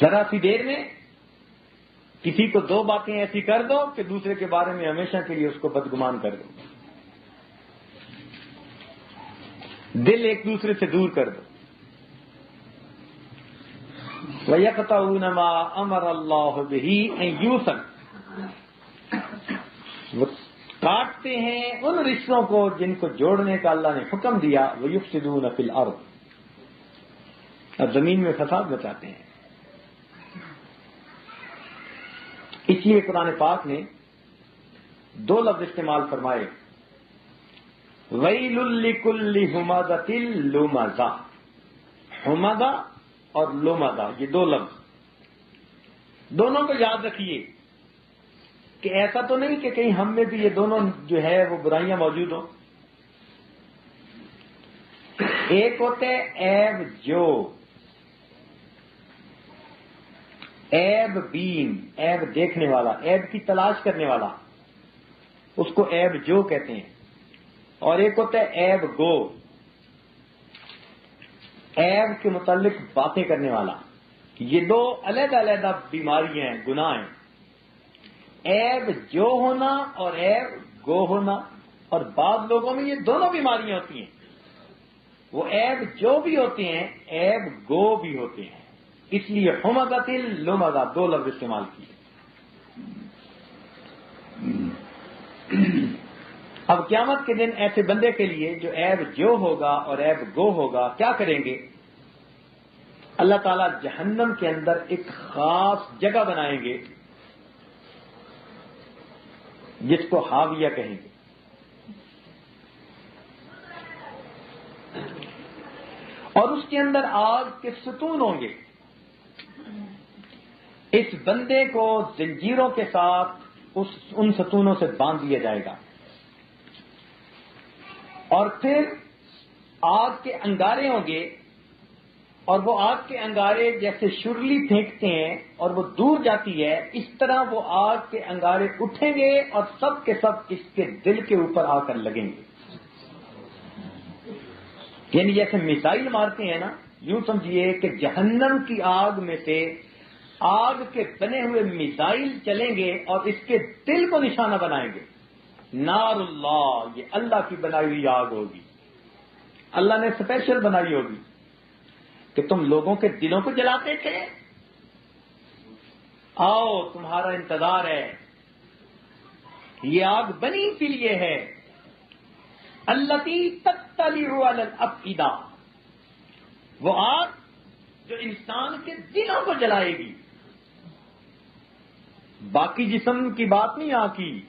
ذرا سی دیر میں کسی کو دو باتیں ایسی کر دو کہ دوسرے کے بارے میں ہمیشہ کے لیے اس کو بدگمان کر دو، دل ایک دوسرے سے دور کر دو۔ وَيَقْطَعُونَ مَا أَمَرَ اللَّهُ بِهِ أَن يُوصَلَ، وہ کاٹتے ہیں ان رشتوں کو جن کو جوڑنے کا اللہ نے حکم دیا، وَيُفْسِدُونَ فِي الْأَرْضِ، اور زمین میں فساد مچاتے ہیں۔ اس لیے قرآن پاک نے دو لفظ استعمال فرمائے، وَيْلٌ لِكُلِّ ہُمَزَةٍ لُمَزَةٍ، ہمزہ اور لمزہ، یہ دو لفظ، دونوں کو یاد رکھیے کہ ایسا تو نہیں کہ کہیں ہم میں بھی یہ دونوں جو ہے وہ برائیاں موجود ہوں۔ ایک ہوتے عیب جو، عیب بین، عیب دیکھنے والا، عیب کی تلاش کرنے والا، اس کو عیب جو کہتے ہیں، اور ایک ہوتا ہے عیب گو، عیب کے متعلق باتیں کرنے والا۔ یہ دو علیحدہ علیحدہ بیماریاں ہیں، گناہ ہیں، عیب جو ہونا اور عیب گو ہونا، اور بعض لوگوں میں یہ دونوں بیماریاں ہوتی ہیں، وہ عیب جو بھی ہوتے ہیں عیب گو بھی ہوتے ہیں، اس لیے ہمزۃ لمزہ دو لفظ استعمال کیے۔ اب قیامت کے دن ایسے بندے کے لیے جو عیب جو ہوگا اور عیب گو ہوگا، کیا کریں گے؟ اللہ تعالیٰ جہنم کے اندر ایک خاص جگہ بنائیں گے جس کو حاویہ کہیں گے، اور اس کے اندر آگ کے ستون ہوں گے۔ اس بندے کو زنجیروں کے ساتھ ان ستونوں سے باندھ دیا جائے گا، اور پھر آگ کے انگارے ہوں گے، اور وہ آگ کے انگارے جیسے شرلی پھینکتے ہیں اور وہ دور جاتی ہے، اس طرح وہ آگ کے انگارے اٹھیں گے اور سب کے سب اس کے دل کے اوپر آ کر لگیں گے۔ یعنی جیسے میزائل مارتے ہیں نا، یوں سمجھیے کہ جہنم کی آگ میں سے آگ کے بنے ہوئے میزائل چلیں گے اور اس کے دل کو نشانہ بنائیں گے۔ نار اللہ، یہ اللہ کی بنائی ہوئی آگ ہوگی، اللہ نے اسپیشل بنائی ہوگی کہ تم لوگوں کے دلوں کو جلاتے تھے، آؤ تمہارا انتظار ہے، یہ آگ بنی اسی لیے ہے، التی تطلع علی الافئدہ، وہ آگ جو انسان کے دلوں کو جلائے گی، باقی جسم کی بات نہیں، آ کی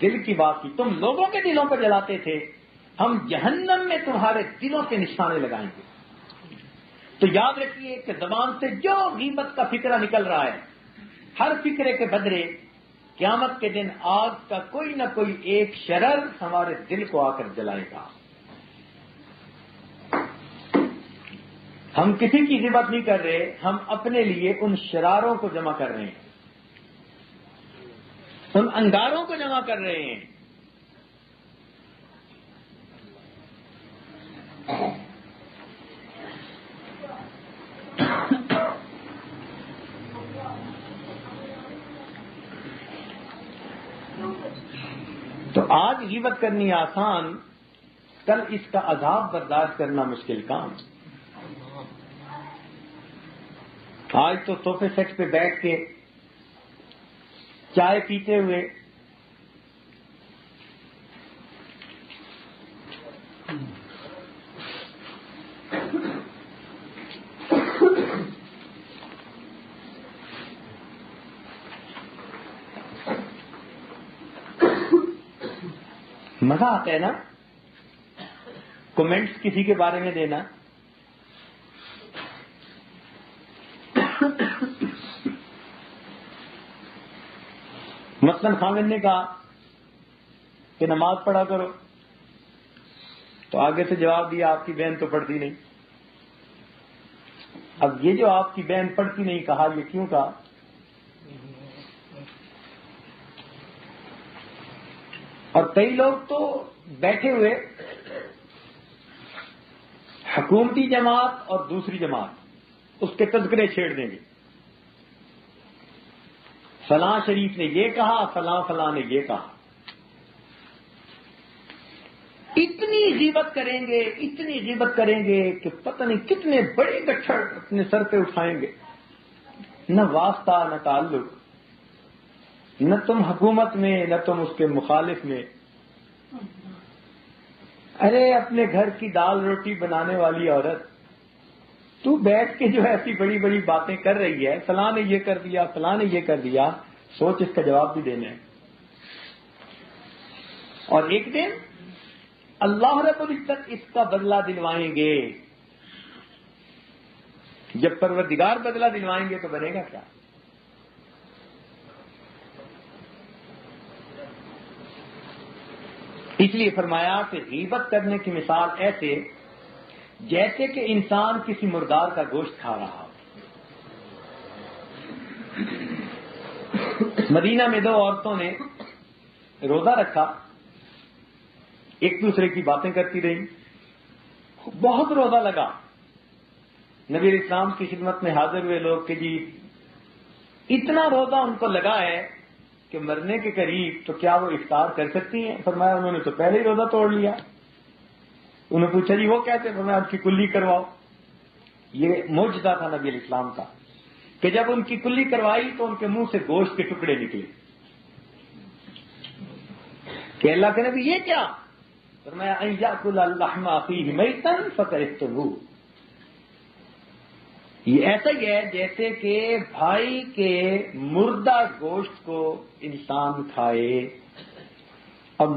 دل کی بات کی۔ تم لوگوں کے دلوں کو جلاتے تھے، ہم جہنم میں تمہارے دلوں کے نشانے لگائیں گے۔ تو یاد رکھیے کہ زبان سے جو غیبت کا فکرہ نکل رہا ہے، ہر فکرے کے بدلے قیامت کے دن آگ کا کوئی نہ کوئی ایک شرر ہمارے دل کو آ کر جلائے گا۔ ہم کسی کی غیبت نہیں کر رہے، ہم اپنے لیے ان شراروں کو جمع کر رہے ہیں، ان انگاروں کو جمع کر رہے ہیں۔ تو آج غیبت کرنی آسان، کل اس کا عذاب برداشت کرنا مشکل کام۔ آج تو صوفے سیٹ پہ بیٹھ کے چائے پیتے ہوئے مزہ آتا ہے نا، کومنٹس کسی کے بارے میں دینا۔ مثلاً خامد نے کہا کہ نماز پڑھا کرو، تو آگے سے جواب دیا آپ کی بہن تو پڑھتی نہیں۔ اب یہ جو آپ کی بہن پڑھتی نہیں کہا، یہ کیوں کہا؟ اور کئی لوگ تو بیٹھے ہوئے حکومتی جماعت اور دوسری جماعت اس کے تذکرے چھیڑ دیں گے. فلاں شریف نے یہ کہا، فلاں فلاں نے یہ کہا. اتنی غیبت کریں گے کہ پتہ نہیں کتنے بڑے گٹھڑ اپنے سر پہ اٹھائیں گے. نہ واسطہ نہ تعلق، نہ تم حکومت میں نہ تم اس کے مخالف میں. ارے اپنے گھر کی دال روٹی بنانے والی عورت، تو بیٹھ کے جو ایسی بڑی بڑی باتیں کر رہی ہے، فلاں نے یہ کر دیا، فلاں نے یہ کر دیا، سوچ اس کا جواب بھی دینا ہے. اور ایک دن اللہ رب العزت اس کا بدلہ دلوائیں گے. جب پروردگار بدلہ دلوائیں گے تو بنے گا کیا؟ اس لیے فرمایا کہ غیبت کرنے کی مثال ایسے جیسے کہ انسان کسی مردار کا گوشت کھا رہا ہو. مدینہ میں 2 عورتوں نے روزہ رکھا، ایک دوسرے کی باتیں کرتی رہی، بہت روزہ لگا. نبی علیہ السلام کی خدمت میں حاضر ہوئے لوگ کہ جی اتنا روزہ ان کو لگا ہے کہ مرنے کے قریب، تو کیا وہ افطار کر سکتی ہیں؟ فرمایا انہوں نے تو پہلے ہی روزہ توڑ لیا. انہوں نے پوچھا جی وہ کیسے؟ فرمایا ان کی کلی کرواؤ. یہ معجزہ تھا نبی علیہ السلام کا کہ جب ان کی کلی کروائی تو ان کے منہ سے گوشت کے ٹکڑے نکلے. کہ اللہ کے نبی یہ کیا؟ فرمایا ان یاکل اللحم اخیہ میتا فکرہتموہ. یہ ایسا ہی ہے جیسے کہ بھائی کے مردہ گوشت کو انسان کھائے. اب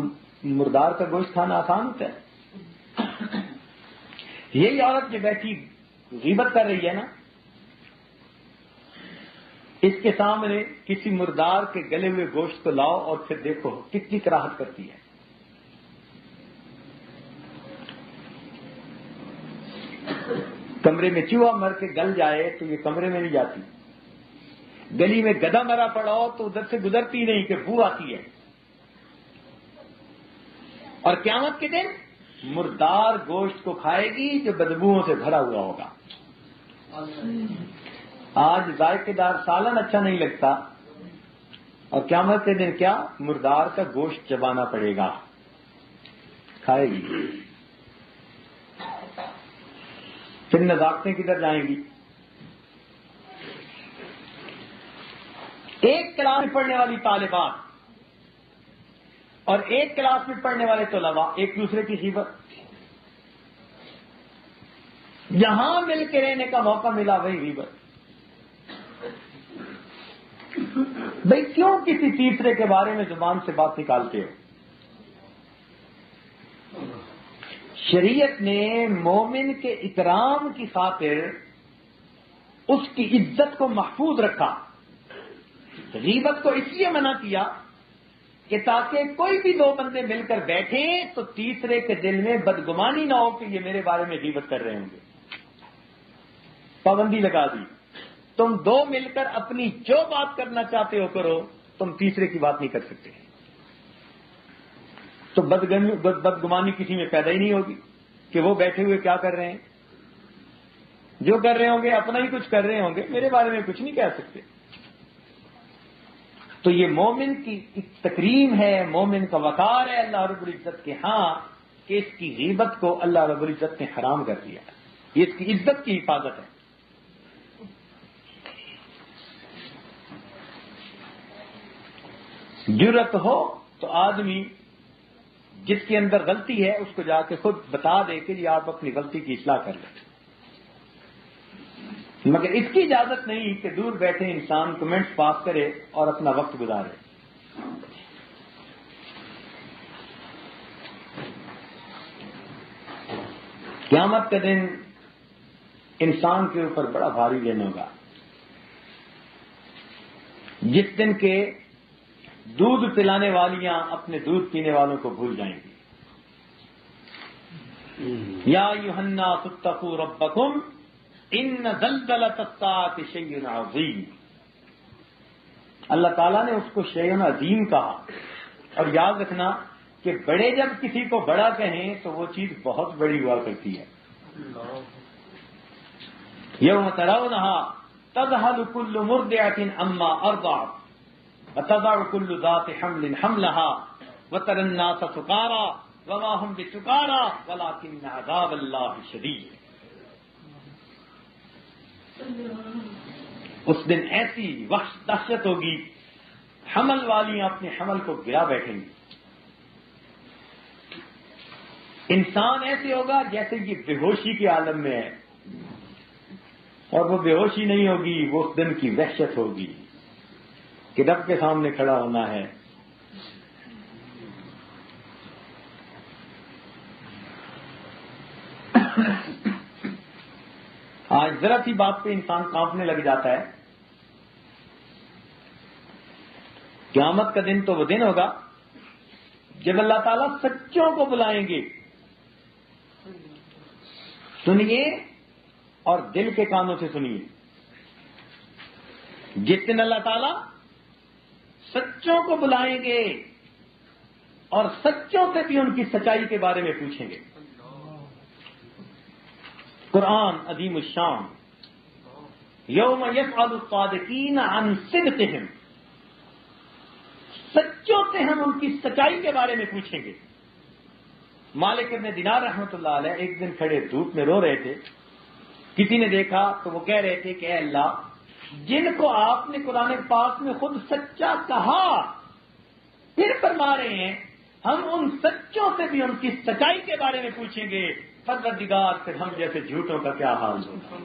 مردار کا گوشت کھانا آسان ہوتا ہے؟ یہی عورت جو بیٹھی غیبت کر رہی ہے نا، اس کے سامنے کسی مردار کے گلے ہوئے گوشت کو لاؤ اور پھر دیکھو کتنی کراہت کرتی ہے. کمرے میں چوہا مر کے گل جائے تو یہ کمرے میں نہیں جاتی. گلی میں گدھا مرا پڑا ہو تو ادھر سے گزرتی نہیں کہ بو آتی ہے. اور قیامت کے دن مردار گوشت کو کھائے گی جو بدبوؤں سے بھرا ہوا ہوگا. آج ذائقے دار سالن اچھا نہیں لگتا، اور قیامت کے دن کیا؟ مردار کا گوشت چبانا پڑے گا. کھائے گی. پھر نزاکتیں کدھر جائیں گی؟ ایک کلاس میں پڑھنے والی طالبات اور ایک کلاس میں پڑھنے والے طلباء ایک دوسرے کی غیبت. جہاں مل کے رہنے کا موقع ملا وہی غیبت. بھئی کیوں کسی تیسرے کے بارے میں زبان سے بات نکالتے ہو؟ شریعت نے مومن کے اکرام کی خاطر اس کی عزت کو محفوظ رکھا. غیبت کو اس لیے منع کیا کہ تاکہ کوئی بھی 2 بندے مل کر بیٹھیں تو تیسرے کے دل میں بدگمانی نہ ہو کہ یہ میرے بارے میں غیبت کر رہے ہوں گے. پابندی لگا دی، تم 2 مل کر اپنی جو بات کرنا چاہتے ہو کرو، تم تیسرے کی بات نہیں کر سکتے. تو بدگمانی کسی میں پیدا ہی نہیں ہوگی کہ وہ بیٹھے ہوئے کیا کر رہے ہیں. جو کر رہے ہوں گے اپنا ہی کچھ کر رہے ہوں گے، میرے بارے میں کچھ نہیں کہہ سکتے. تو یہ مومن کی تکریم ہے، مومن کا وقار ہے اللہ رب العزت کے ہاں کہ اس کی غیبت کو اللہ رب العزت نے حرام کر دیا. یہ اس کی عزت کی حفاظت ہے. جرأت ہو تو آدمی جس کے اندر غلطی ہے اس کو جا کے خود بتا دے کہ یہ آپ اپنی غلطی کی اصلاح کر لیں. مگر اس کی اجازت نہیں کہ دور بیٹھے انسان کمنٹس پاس کرے اور اپنا وقت گزارے. قیامت کا دن انسان کے اوپر بڑا بھاری دن ہوگا، جس دن کے دودھ پلانے والیاں اپنے دودھ پینے والوں کو بھول جائیں گی. یا ایھا الناس اتقوا ربکم ان زلزلۃ الساعۃ شیء عظیم. اللہ تعالیٰ نے اس کو شیء عظیم کہا. اور یاد رکھنا کہ بڑے جب کسی کو بڑا کہیں تو وہ چیز بہت بڑی ہوا کرتی ہے. یوم ترونها تذهل كل مرضعة عما ارضعت وتضع كل ذات حمل حملها وترى الناس سكارى وما هم بسكارى ولكن عذاب الله شديد. اس دن ایسی دہشت ہوگی، حمل والی اپنے حمل کو گرا بیٹھیں گی. انسان ایسے ہوگا جیسے کہ بے ہوشی کے عالم میں ہے، اور وہ بے ہوشی نہیں ہوگی، وہ اس دن کی وحشت ہوگی کہ رب کے سامنے کھڑا ہونا ہے. آج ذرا سی بات پہ انسان کانپنے لگ جاتا ہے. قیامت کا دن تو وہ دن ہوگا جب اللہ تعالیٰ سچوں کو بلائیں گے. سنیے اور دل کے کانوں سے سنیے. جس دن اللہ تعالیٰ سچوں کو بلائیں گے اور سچوں سے بھی ان کی سچائی کے بارے میں پوچھیں گے. قرآن عظیم الشان یوم یسأل الصادقین عن صدقہم، سچوں سے ہم ان کی سچائی کے بارے میں پوچھیں گے. مالک ابن دینار رحمۃ اللہ علیہ ایک دن کھڑے دھوپ میں رو رہے تھے. کسی نے دیکھا تو وہ کہہ رہے تھے کہ اے اللہ، جن کو آپ نے قرآن پاک میں خود سچا کہا پھر فرما رہے ہیں ہم ان سچوں سے بھی ان کی سچائی کے بارے میں پوچھیں گے، پروردگار پھر ہم جیسے جھوٹوں کا کیا حال ہوگا.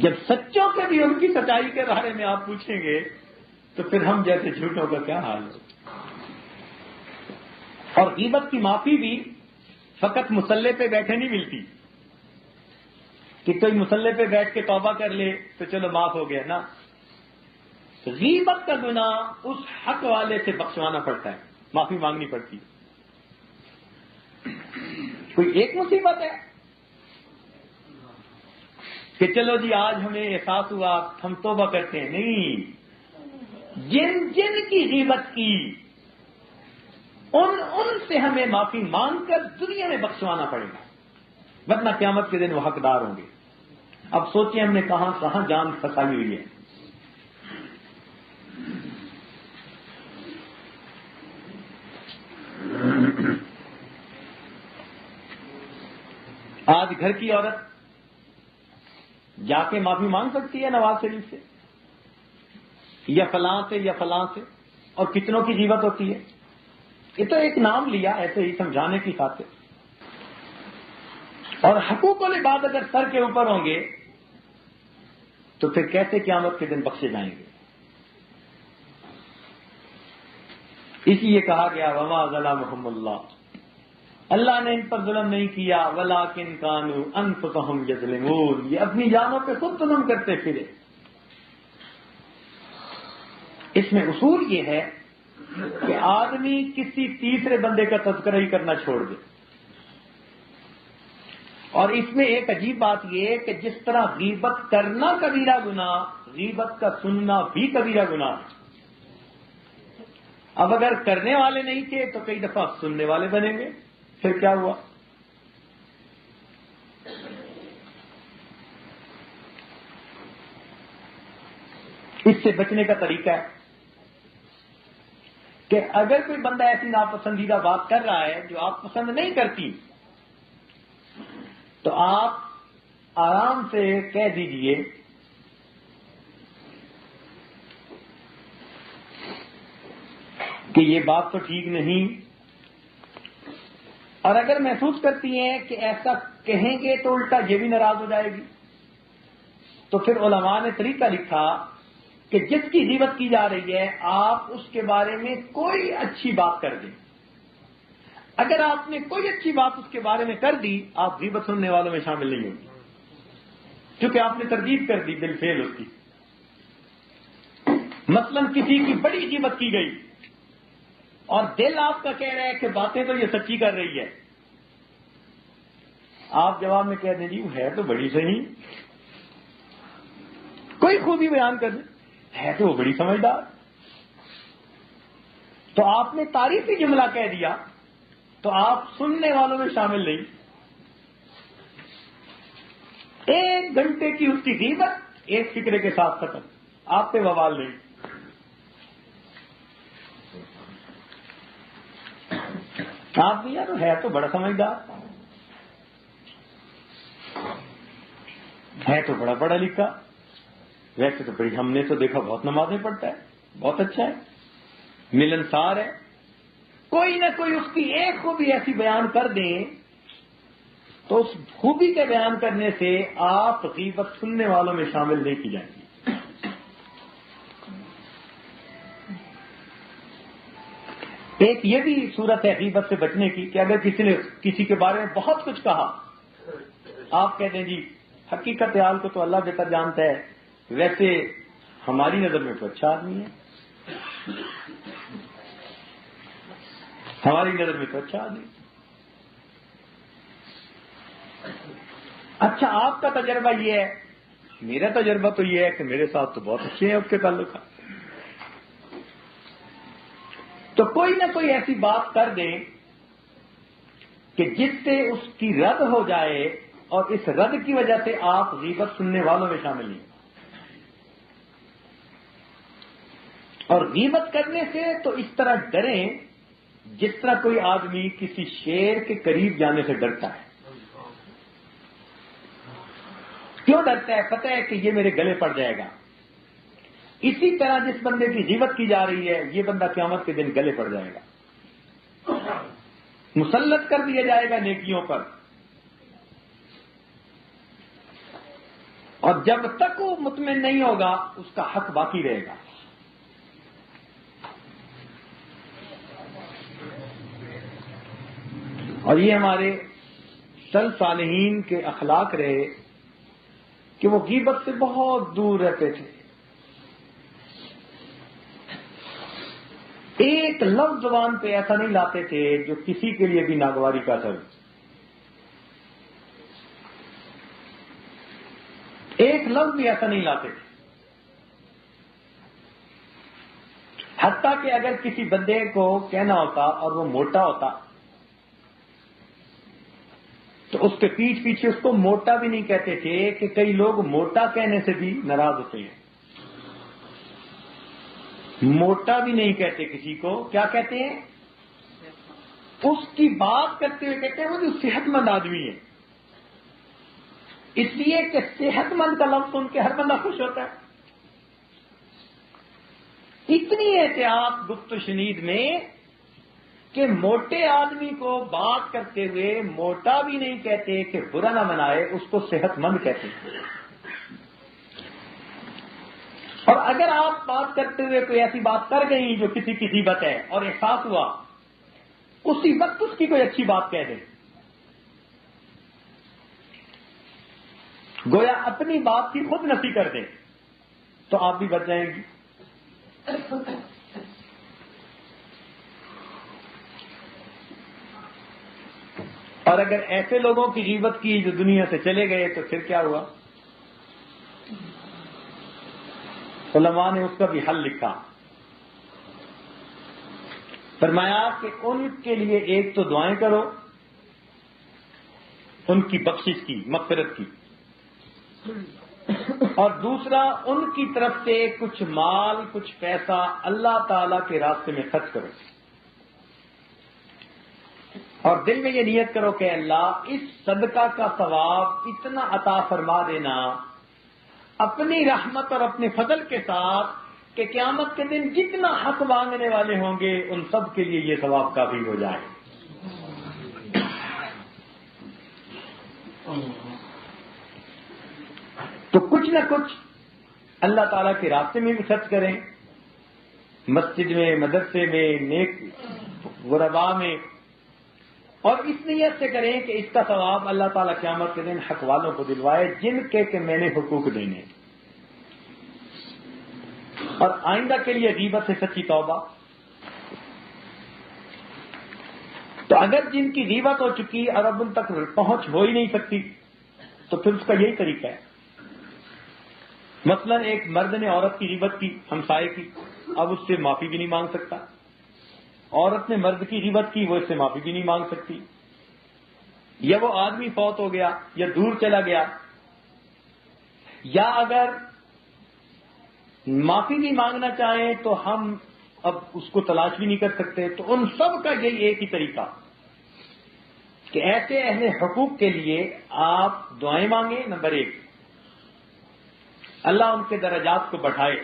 جب سچوں سے بھی ان کی سچائی کے بارے میں آپ پوچھیں گے تو پھر ہم جیسے جھوٹوں کا کیا حال ہوگا. اور غیبت کی معافی بھی فقط مصلے پہ بیٹھے نہیں ملتی کہ کوئی مصلے پہ بیٹھ کے توبہ کر لے تو چلو معاف ہو گیا نا. غیبت کا گناہ اس حق والے سے بخشوانا پڑتا ہے، معافی مانگنی پڑتی. کوئی ایک مصیبت ہے کہ چلو جی آج ہمیں احساس ہوا ہم توبہ کرتے ہیں، نہیں. جن جن کی غیبت کی ان سے ہمیں معافی مانگ کر دنیا میں بخشوانا پڑے گا، ورنہ قیامت کے دن وہ حقدار ہوں گے. اب سوچیں ہم نے کہاں کہاں جان پھنسائی ہوئی ہے. آج گھر کی عورت جا کے معافی مانگ سکتی ہے نواز شریف سے یا فلاں سے یا فلاں سے، اور کتنوں کی غیبت ہوتی ہے. یہ تو ایک نام لیا ایسے ہی سمجھانے کی خاطر. اور حقوق العباد اگر سر کے اوپر ہوں گے تو پھر کیسے قیامت کے دن بخشے جائیں گے. اسی لیے کہا گیا وما ظلمهم اللہ، اللہ نے ان پر ظلم نہیں کیا، ولکن کانوا انفسهم یظلمون، یہ اپنی جانوں پہ خود ظلم کرتے پھرے. اس میں اصول یہ ہے کہ آدمی کسی تیسرے بندے کا تذکرہ ہی کرنا چھوڑ دے. اور اس میں ایک عجیب بات یہ ہے کہ جس طرح غیبت کرنا کبیرہ گناہ، غیبت کا سننا بھی کبیرہ گناہ. اب اگر کرنے والے نہیں تھے تو کئی دفعہ سننے والے بنیں گے، پھر کیا ہوا؟ اس سے بچنے کا طریقہ ہے کہ اگر کوئی بندہ ایسی ناپسندیدہ بات کر رہا ہے جو آپ پسند نہیں کرتی تو آپ آرام سے کہہ دیجئے کہ یہ بات تو ٹھیک نہیں. اور اگر محسوس کرتی ہیں کہ ایسا کہیں گے تو الٹا یہ بھی ناراض ہو جائے گی تو پھر علماء نے طریقہ لکھا کہ جس کی غیبت کی جا رہی ہے آپ اس کے بارے میں کوئی اچھی بات کر دیں. اگر آپ نے کوئی اچھی بات اس کے بارے میں کر دی آپ غیبت سننے والوں میں شامل نہیں ہوں گے، کیونکہ آپ نے تردید کر دی بالفعل اس کی. مثلا کسی کی بڑی غیبت کی گئی اور دل آپ کا کہہ رہا ہے کہ باتیں تو یہ سچی کر رہی ہے، آپ جواب میں کہہ دیں جی وہ ہے تو بڑی صحیح، کوئی خوبی بیان کر دیں، ہے تو وہ بڑی سمجھدار. تو آپ نے تعریفی جملہ کہہ دیا تو آپ سننے والوں میں شامل نہیں. 1 گھنٹے کی اس کی غیبت ایک فکرے کے ساتھ ختم، آپ پہ وبال نہیں۔ آپ بھی یار ہے تو بڑا سمجھدار، ہے تو بڑا پڑھا لکھا، ویسے تو بڑی ہم نے تو دیکھا بہت نمازیں پڑھتا ہے، بہت اچھا ہے، ملنسار ہے، کوئی نہ کوئی اس کی ایک خوبی ایسی بیان کر دیں تو اس خوبی کے بیان کرنے سے آپ غیبت سننے والوں میں شامل نہیں کی جائیں گی۔ ایک یہ بھی صورت ہے غیبت سے بچنے کی کہ اگر کسی نے کسی کے بارے میں بہت کچھ کہا، آپ کہتے ہیں جی حقیقت حال کو تو اللہ بہتر جانتا ہے، ویسے ہماری نظر میں تو اچھا آدمی ہے، ہماری نظر میں تو اچھا آدمی۔ اچھا آپ کا تجربہ یہ ہے، میرا تجربہ تو یہ ہے کہ میرے ساتھ تو بہت اچھے ہیں اس کے تعلقات، تو کوئی نہ کوئی ایسی بات کر دیں کہ جس سے اس کی رد ہو جائے اور اس رد کی وجہ سے آپ غیبت سننے والوں میں شامل نہیں۔ اور غیبت کرنے سے تو اس طرح ڈریں جس طرح کوئی آدمی کسی شیر کے قریب جانے سے ڈرتا ہے۔ کیوں ڈرتا ہے؟ پتہ ہے کہ یہ میرے گلے پڑ جائے گا۔ اسی طرح جس بندے کی غیبت کی جا رہی ہے یہ بندہ قیامت کے دن گلے پڑ جائے گا، مسلط کر دیا جائے گا نیکیوں پر، اور جب تک وہ مطمئن نہیں ہوگا اس کا حق باقی رہے گا۔ اور یہ ہمارے سلف صالحین کے اخلاق رہے کہ وہ غیبت سے بہت دور رہتے تھے، ایک لفظ زبان پہ ایسا نہیں لاتے تھے جو کسی کے لیے بھی ناگواری کا اثر، ایک لفظ بھی ایسا نہیں لاتے تھے۔ حتیٰ کہ اگر کسی بندے کو کہنا ہوتا اور وہ موٹا ہوتا تو اس کے پیچھے پیچھے اس کو موٹا بھی نہیں کہتے تھے، کہ کئی لوگ موٹا کہنے سے بھی ناراض ہوتے ہیں۔ موٹا بھی نہیں کہتے کسی کو، کیا کہتے ہیں؟ اس کی بات کرتے ہوئے کہتے ہیں وہ جو صحت مند آدمی ہے، اس لیے کہ صحت مند کا لفظ سن کے ہر بندہ خوش ہوتا ہے۔ اتنی احتیاط گفت و شنید میں کہ موٹے آدمی کو بات کرتے ہوئے موٹا بھی نہیں کہتے کہ برا نہ منائے، اس کو صحت مند کہتے ہیں۔ اور اگر آپ بات کرتے ہوئے کوئی ایسی بات کر گئی جو کسی کی غیبت ہے اور احساس ہوا، اسی وقت اس کی کوئی اچھی بات کہہ دیں، گویا اپنی بات کی خود نفی کر دیں، تو آپ بھی بچ جائیں گی۔ اور اگر ایسے لوگوں کی غیبت کی جو دنیا سے چلے گئے تو پھر کیا ہوا؟ علماء نے اس کا بھی حل لکھا، فرمایا کہ ان کے لیے ایک تو دعائیں کرو ان کی بخشش کی، مغفرت کی، اور دوسرا ان کی طرف سے کچھ مال کچھ پیسہ اللہ تعالی کے راستے میں خرچ کرو، اور دل میں یہ نیت کرو کہ اللہ اس صدقہ کا ثواب اتنا عطا فرما دینا اپنی رحمت اور اپنے فضل کے ساتھ کہ قیامت کے دن جتنا حق مانگنے والے ہوں گے ان سب کے لیے یہ ثواب کافی ہو جائے۔ تو کچھ نہ کچھ اللہ تعالیٰ کے راستے میں بھی خرچ کریں، مسجد میں، مدرسے میں، نیک غربا میں، اور اس نیت سے کریں کہ اس کا ثواب اللہ تعالیٰ قیامت کے دن حق والوں کو دلوائے جن کے کہ میں نے حقوق دینے۔ اور آئندہ کے لیے غیبت سے سچی توبہ۔ تو اگر جن کی غیبت ہو چکی اور اب ان تک پہنچ ہو ہی نہیں سکتی تو پھر اس کا یہی طریقہ ہے۔ مثلا ایک مرد نے عورت کی غیبت کی، ہمسائے کی، اب اس سے معافی بھی نہیں مانگ سکتا، عورت نے مرد کی غیبت کی، وہ اس سے معافی بھی نہیں مانگ سکتی، یا وہ آدمی فوت ہو گیا یا دور چلا گیا یا اگر معافی بھی مانگنا چاہیں تو ہم اب اس کو تلاش بھی نہیں کر سکتے. تو ان سب کا یہی ایک ہی طریقہ کہ ایسے اہل حقوق کے لیے آپ دعائیں مانگیں. نمبر 1، اللہ ان کے درجات کو بڑھائے،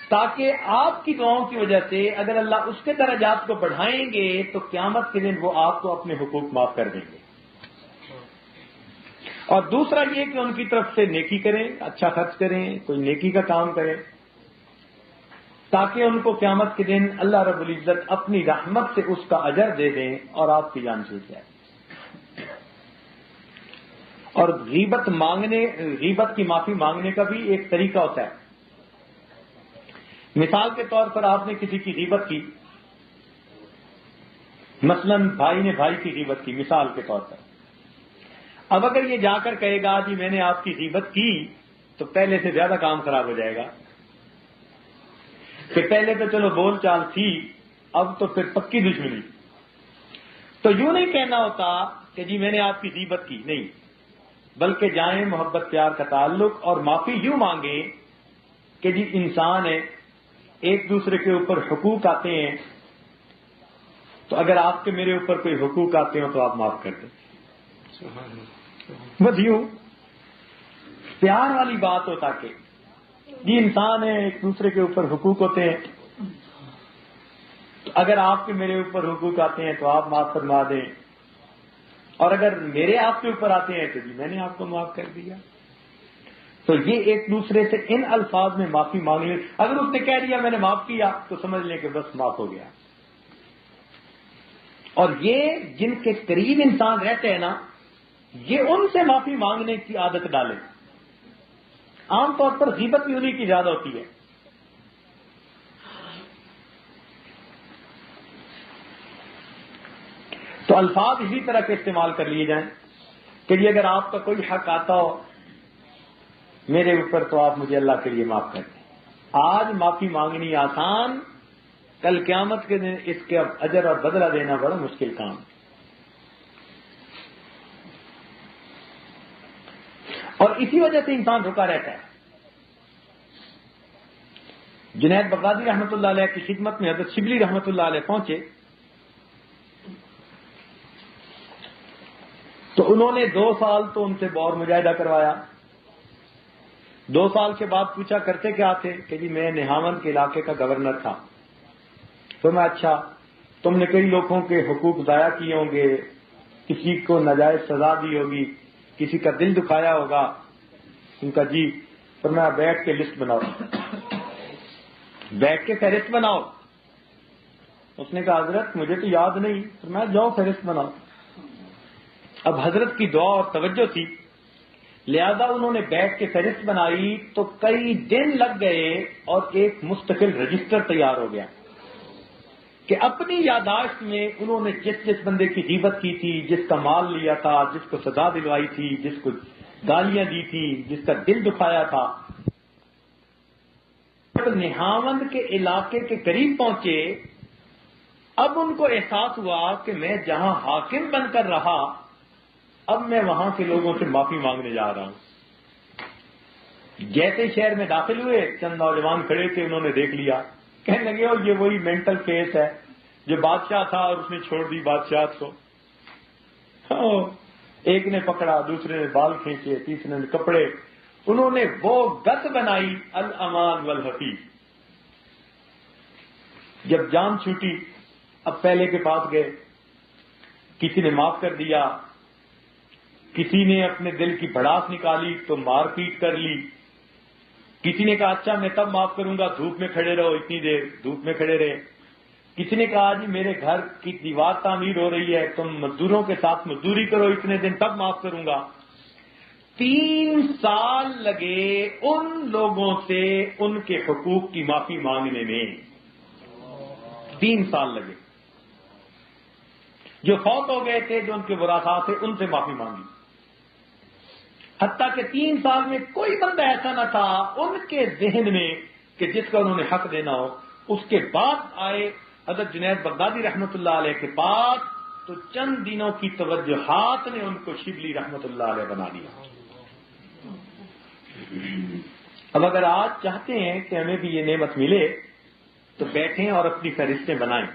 تاکہ آپ کی دعاؤں کی وجہ سے اگر اللہ اس کے درجات کو بڑھائیں گے تو قیامت کے دن وہ آپ کو اپنے حقوق معاف کر دیں گے. اور دوسرا یہ کہ ان کی طرف سے نیکی کریں، اچھا خرچ کریں، کوئی نیکی کا کام کریں، تاکہ ان کو قیامت کے دن اللہ رب العزت اپنی رحمت سے اس کا اجر دے دیں اور آپ کی جان چھوٹ جائے. اور غیبت کی معافی مانگنے کا بھی ایک طریقہ ہوتا ہے. مثال کے طور پر آپ نے کسی کی غیبت کی، مثلا بھائی نے بھائی کی غیبت کی مثال کے طور پر. اب اگر یہ جا کر کہے گا جی میں نے آپ کی غیبت کی، تو پہلے سے زیادہ کام خراب ہو جائے گا کہ پہلے تو چلو بول چال تھی، اب تو پھر پکی دشمنی. تو یوں نہیں کہنا ہوتا کہ جی میں نے آپ کی غیبت کی، نہیں، بلکہ جائیں محبت پیار کا تعلق اور معافی یوں مانگیں کہ جی انسان ہے، ایک دوسرے کے اوپر حقوق آتے ہیں، تو اگر آپ کے میرے اوپر کوئی حقوق آتے ہوں تو آپ معاف کر دیں. بس یوں پیار والی بات ہو، تاکہ یہ انسان ہے، ایک دوسرے کے اوپر حقوق ہوتے ہیں، تو اگر آپ کے میرے اوپر حقوق آتے ہیں تو آپ معاف فرما دیں، اور اگر میرے آپ کے اوپر آتے ہیں تو جی میں نے آپ کو معاف کر دیا. تو یہ ایک دوسرے سے ان الفاظ میں معافی مانگ لیں. اگر اس نے کہہ دیا میں نے معاف کیا تو سمجھ لیں کہ بس معاف ہو گیا. اور یہ جن کے قریب انسان رہتے ہیں نا، یہ ان سے معافی مانگنے کی عادت ڈالیں. عام طور پر غیبت بھی انہی کی زیادہ ہوتی ہے. تو الفاظ اسی طرح کے استعمال کر لیے جائیں کہ جی اگر آپ کا کوئی حق آتا ہو میرے اوپر تو آپ مجھے اللہ کے لیے معاف کر دیں. آج معافی مانگنی آسان، کل قیامت کے دن اس کے اجر اور بدلہ دینا بڑا مشکل کام. اور اسی وجہ سے انسان رکا رہتا ہے. جنید بغدادی رحمۃ اللہ علیہ کی خدمت میں حضرت شبلی رحمۃ اللہ علیہ پہنچے تو انہوں نے 2 سال تو ان سے بور مجاہدہ کروایا. 2 سال کے بعد پوچھا کرتے کیا تھے کہ جی میں نہاون کے علاقے کا گورنر تھا. تو میں اچھا تم نے کئی لوگوں کے حقوق ضائع کیے ہوں گے، کسی کو ناجائز سزا دی ہوگی، کسی کا دل دکھایا ہوگا. ان کا جی، پر میں بیٹھ کے لسٹ بناؤ، بیٹھ کے فہرست بناؤ. اس نے کہا حضرت مجھے تو یاد نہیں. پر میں جاؤ فہرست بناؤ. اب حضرت کی دعا اور توجہ تھی، لہذا انہوں نے بیٹھ کے فہرست بنائی تو کئی دن لگ گئے اور ایک مستقل رجسٹر تیار ہو گیا کہ اپنی یاداشت میں انہوں نے جس جس بندے کی غیبت کی تھی، جس کا مال لیا تھا، جس کو سزا دلوائی تھی، جس کو گالیاں دی تھی، جس کا دل دکھایا تھا. جب نہاوند کے علاقے کے قریب پہنچے اب ان کو احساس ہوا کہ میں جہاں حاکم بن کر رہا اب میں وہاں کے لوگوں سے معافی مانگنے جا رہا ہوں. جیسے شہر میں داخل ہوئے چند نوجوان کھڑے تھے، انہوں نے دیکھ لیا، کہنے لگے اور یہ وہی مینٹل کیس ہے جو بادشاہ تھا اور اس نے چھوڑ دی بادشاہت کو. ایک نے پکڑا، دوسرے نے بال کھینچے، تیسرے نے کپڑے. انہوں نے وہ گت بنائی الامان والحفیظ. جب جان چھوٹی اب پہلے کے پاس گئے، کسی نے معاف کر دیا، کسی نے اپنے دل کی بھڑاس نکالی تو مار پیٹ کر لی، کسی نے کہا اچھا میں تب معاف کروں گا دھوپ میں کھڑے رہو، اتنی دیر دھوپ میں کھڑے رہے. کسی نے کہا جی میرے گھر کی دیوار تعمیر ہو رہی ہے، تم مزدوروں کے ساتھ مزدوری کرو اتنے دن تب معاف کروں گا. 3 سال لگے ان لوگوں سے ان کے حقوق کی معافی مانگنے میں. 3 سال لگے. جو فوت ہو گئے تھے، جو ان کے ورثاء تھے، ان سے معافی مانگی. حتیٰ کہ 3 سال میں کوئی بندہ ایسا نہ تھا ان کے ذہن میں کہ جس کا انہوں نے حق دینا ہو. اس کے بعد آئے حضرت جنید بغدادی رحمۃ اللہ علیہ کے پاس تو چند دنوں کی توجہات نے ان کو شبلی رحمۃ اللہ علیہ بنا دیا. اب اگر آج چاہتے ہیں کہ ہمیں بھی یہ نعمت ملے تو بیٹھیں اور اپنی فہرستیں بنائیں.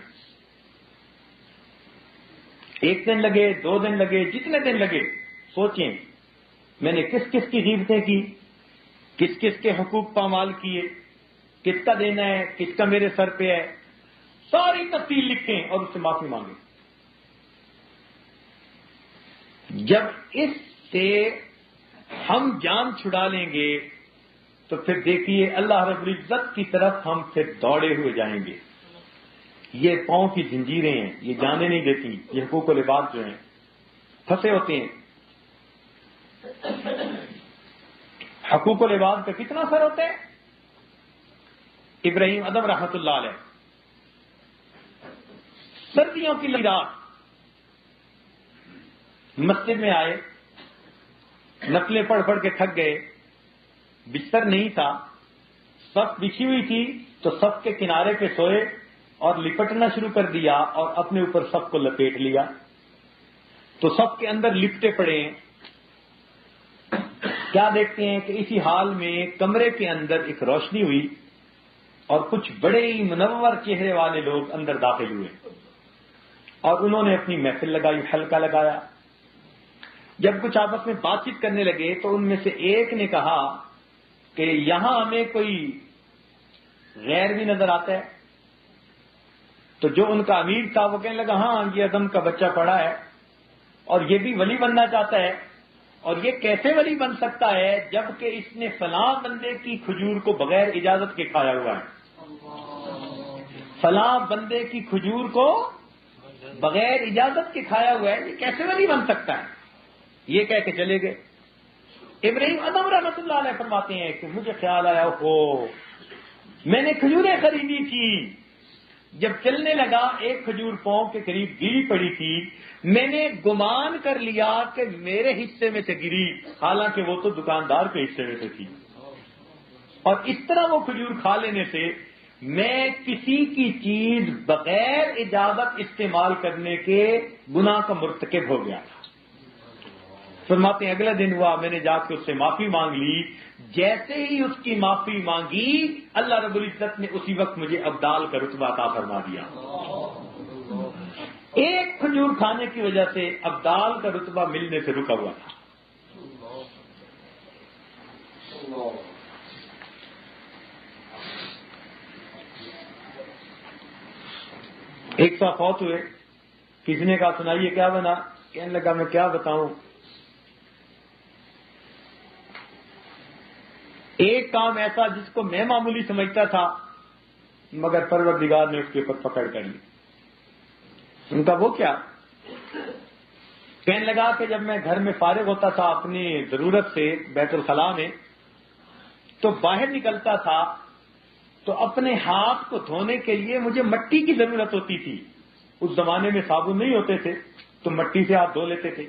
1 دن لگے، 2 دن لگے، جتنے دن لگے، سوچیں میں نے کس کس کی غیبتیں کی، کس کس کے حقوق پامال کیے، کس کا دینا ہے، کس کا میرے سر پہ ہے، ساری تفصیل لکھیں اور اس سے معافی مانگیں. جب اس سے ہم جان چھڑا لیں گے تو پھر دیکھیے اللہ رب العزت کی طرف ہم پھر دوڑے ہوئے جائیں گے. یہ پاؤں کی زنجیریں ہیں، یہ جانے نہیں دیتی. یہ حقوق و لباس جو ہیں پھنسے ہوتے ہیں. حقوق و لباس کا کتنا اثر ہوتا ہے. ابراہیم ادم رحمت اللہ علیہ سردیوں کی رات مسجد میں آئے، نفلیں پڑھ پڑھ کے تھک گئے، بستر نہیں تھا، صف بچھی ہوئی تھی تو صف کے کنارے پہ سوئے اور لپٹنا شروع کر دیا اور اپنے اوپر صف کو لپیٹ لیا. تو صف کے اندر لپٹے پڑے ہیں. کیا دیکھتے ہیں کہ اسی حال میں کمرے کے اندر ایک روشنی ہوئی اور کچھ بڑے ہی منور چہرے والے لوگ اندر داخل ہوئے اور انہوں نے اپنی محفل لگائی، حلقہ لگایا. جب کچھ آپس میں بات چیت کرنے لگے تو ان میں سے ایک نے کہا کہ یہاں ہمیں کوئی غیر بھی نظر آتا ہے. تو جو ان کا امیر تھا وہ کہنے لگا ہاں یہ ادم کا بچہ پڑا ہے اور یہ بھی ولی بننا چاہتا ہے. اور یہ کیسے ولی بن سکتا ہے جبکہ اس نے فلاں بندے کی کھجور کو بغیر اجازت کے کھایا ہوا ہے. فلاں بندے کی کھجور کو بغیر اجازت کے کھایا ہوا ہے، یہ کیسے ولی بن سکتا ہے. یہ کہہ کے چلے گئے. ابراہیم ادم رحمت اللہ علیہ فرماتے ہیں کہ مجھے خیال آیا ہو میں نے کھجوریں خریدی تھی، جب چلنے لگا ایک کھجور پاؤں کے قریب گری پڑی تھی، میں نے گمان کر لیا کہ میرے حصے میں سے گری، حالانکہ وہ تو دکاندار کے حصے میں سے تھی. اور اس طرح وہ کھجور کھا لینے سے میں کسی کی چیز بغیر اجازت استعمال کرنے کے گناہ کا مرتکب ہو گیا تھا. فرماتے ہیں اگلا دن ہوا، میں نے جا کے اس سے معافی مانگ لی. جیسے ہی اس کی معافی مانگی اللہ رب العزت نے اسی وقت مجھے ابدال کا رتبہ عطا فرما دیا. ایک کھجور کھانے کی وجہ سے ابدال کا رتبہ ملنے سے رکا ہوا تھا. ایک سا فوت ہوئے، کسی نے کہا سنائیے کیا بنا. کہنے لگا میں کیا بتاؤں، ایک کام ایسا جس کو میں معمولی سمجھتا تھا مگر پروردگار نے اس کے اوپر پکڑ کر لی. ان کا وہ کیا؟ کہنے لگا کہ جب میں گھر میں فارغ ہوتا تھا اپنی ضرورت سے بیت الخلاء میں تو باہر نکلتا تھا تو اپنے ہاتھ کو دھونے کے لیے مجھے مٹی کی ضرورت ہوتی تھی. اس زمانے میں صابن نہیں ہوتے تھے تو مٹی سے ہاتھ دھو لیتے تھے.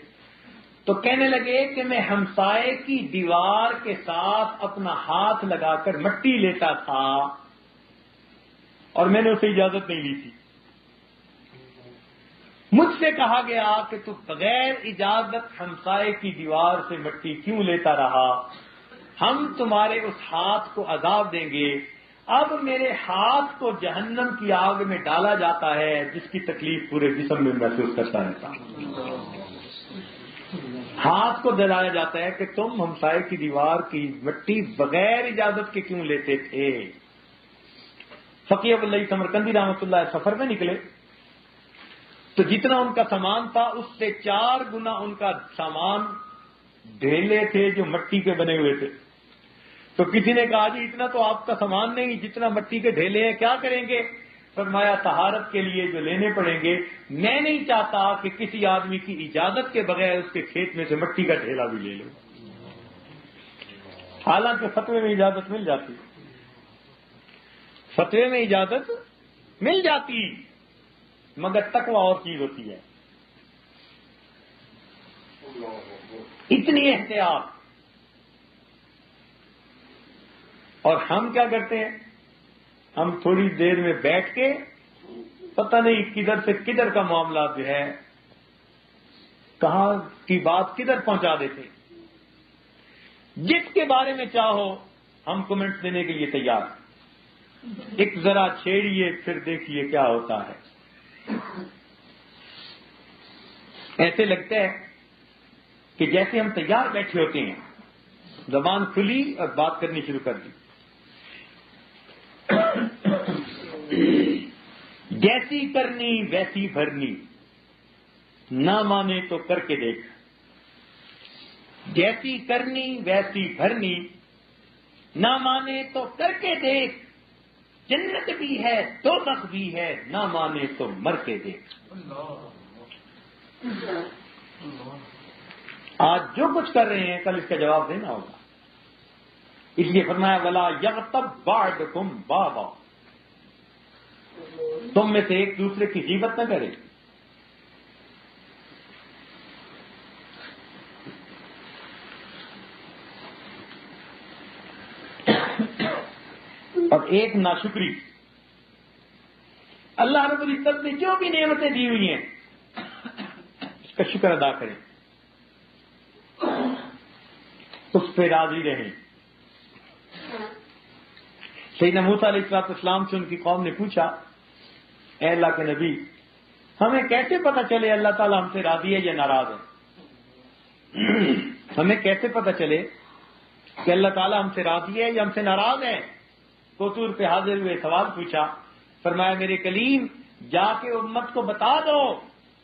تو کہنے لگے کہ میں ہمسائے کی دیوار کے ساتھ اپنا ہاتھ لگا کر مٹی لیتا تھا اور میں نے اسے اجازت نہیں لی تھی. مجھ سے کہا گیا کہ تو بغیر اجازت ہمسائے کی دیوار سے مٹی کیوں لیتا رہا، ہم تمہارے اس ہاتھ کو عذاب دیں گے. اب میرے ہاتھ کو جہنم کی آگ میں ڈالا جاتا ہے جس کی تکلیف پورے جسم میں محسوس کرتا رہتا. ہاتھ کو دلایا جاتا ہے کہ تم ہمسائے کی دیوار کی مٹی بغیر اجازت کے کیوں لیتے تھے. فقیہ اللہ سمرقندی رحمۃ اللہ سفر میں نکلے تو جتنا ان کا سامان تھا اس سے 4 گنا ان کا سامان ڈھیلے تھے جو مٹی کے بنے ہوئے تھے. تو کسی نے کہا جی اتنا تو آپ کا سامان نہیں جتنا مٹی کے ڈھیلے ہیں، کیا کریں گے؟ فرمایا طہارت کے لیے جو لینے پڑیں گے. میں نہیں چاہتا کہ کسی آدمی کی اجازت کے بغیر اس کے کھیت میں سے مٹی کا ڈھیلا بھی لے لو. حالانکہ فتوے میں اجازت مل جاتی، فتوے میں اجازت مل جاتی مگر تقویٰ اور چیز ہوتی ہے. اتنی احتیاط. اور ہم کیا کرتے ہیں، ہم تھوڑی دیر میں بیٹھ کے پتہ نہیں کدھر سے کدھر کا معاملہ جو ہے کہاں کی بات کدھر پہنچا دیتے. جس کے بارے میں چاہو ہم کمنٹ دینے کے لیے تیار ہیں. ایک ذرا چھیڑیے پھر دیکھیے کیا ہوتا ہے. ایسے لگتا ہے کہ جیسے ہم تیار بیٹھے ہوتے ہیں, زبان کھلی اور بات کرنی شروع کر دی. جیسی کرنی ویسی بھرنی, نہ مانے تو کر کے دیکھ. جیسی کرنی ویسی بھرنی, نہ مانے تو کر کے دیکھ. جنت بھی ہے دوزخ بھی ہے, نہ مانے تو مر کے دیکھ. آج جو کچھ کر رہے ہیں کل اس کا جواب دینا ہوگا. اس لیے فرمایا ولا یغتب بعضکم بعضا, تم میں سے ایک دوسرے کی غیبت نہ کرے. اور ایک ناشکری, اللہ رب العزت نے جو بھی نعمتیں دی ہوئی ہیں اس کا شکر ادا کریں, اس پہ راضی رہیں. سیدنا موسیٰ علیہ السلام سے ان کی قوم نے پوچھا, اے اللہ کے نبی, ہمیں کیسے پتہ چلے اللہ تعالیٰ ہم سے راضی ہے یا ناراض ہے؟ ہمیں کیسے پتہ چلے کہ اللہ تعالیٰ ہم سے راضی ہے یا ہم سے ناراض ہے؟ کوتور پہ حاضر ہوئے سوال پوچھا. فرمایا میرے کلیم, جا کے امت کو بتا دو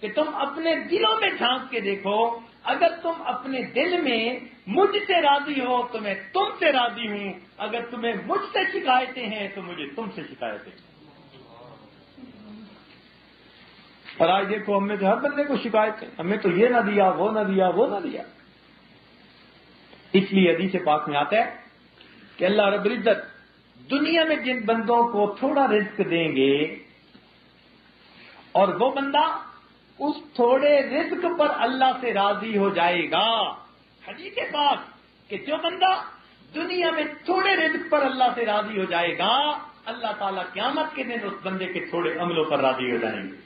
کہ تم اپنے دلوں میں جھانک کے دیکھو, اگر تم اپنے دل میں مجھ سے راضی ہو تو میں تم سے راضی ہوں, اگر تمہیں مجھ سے شکایتیں ہیں تو مجھے تم سے شکایتیں. اور آج دیکھو ہم نے تو ہر بندے کو شکایتیں, ہمیں تو یہ نہ دیا, وہ نہ دیا, وہ نہ دیا. اس لیے حدیث پاک میں آتا ہے کہ اللہ رب العزت دنیا میں جن بندوں کو تھوڑا رزق دیں گے اور وہ بندہ اس تھوڑے رزق پر اللہ سے راضی ہو جائے گا. حدیث کے پاس کہ جو بندہ دنیا میں تھوڑے رزق پر اللہ سے راضی ہو جائے گا, اللہ تعالیٰ قیامت کے دن اس بندے کے تھوڑے عملوں پر راضی ہو جائیں گے.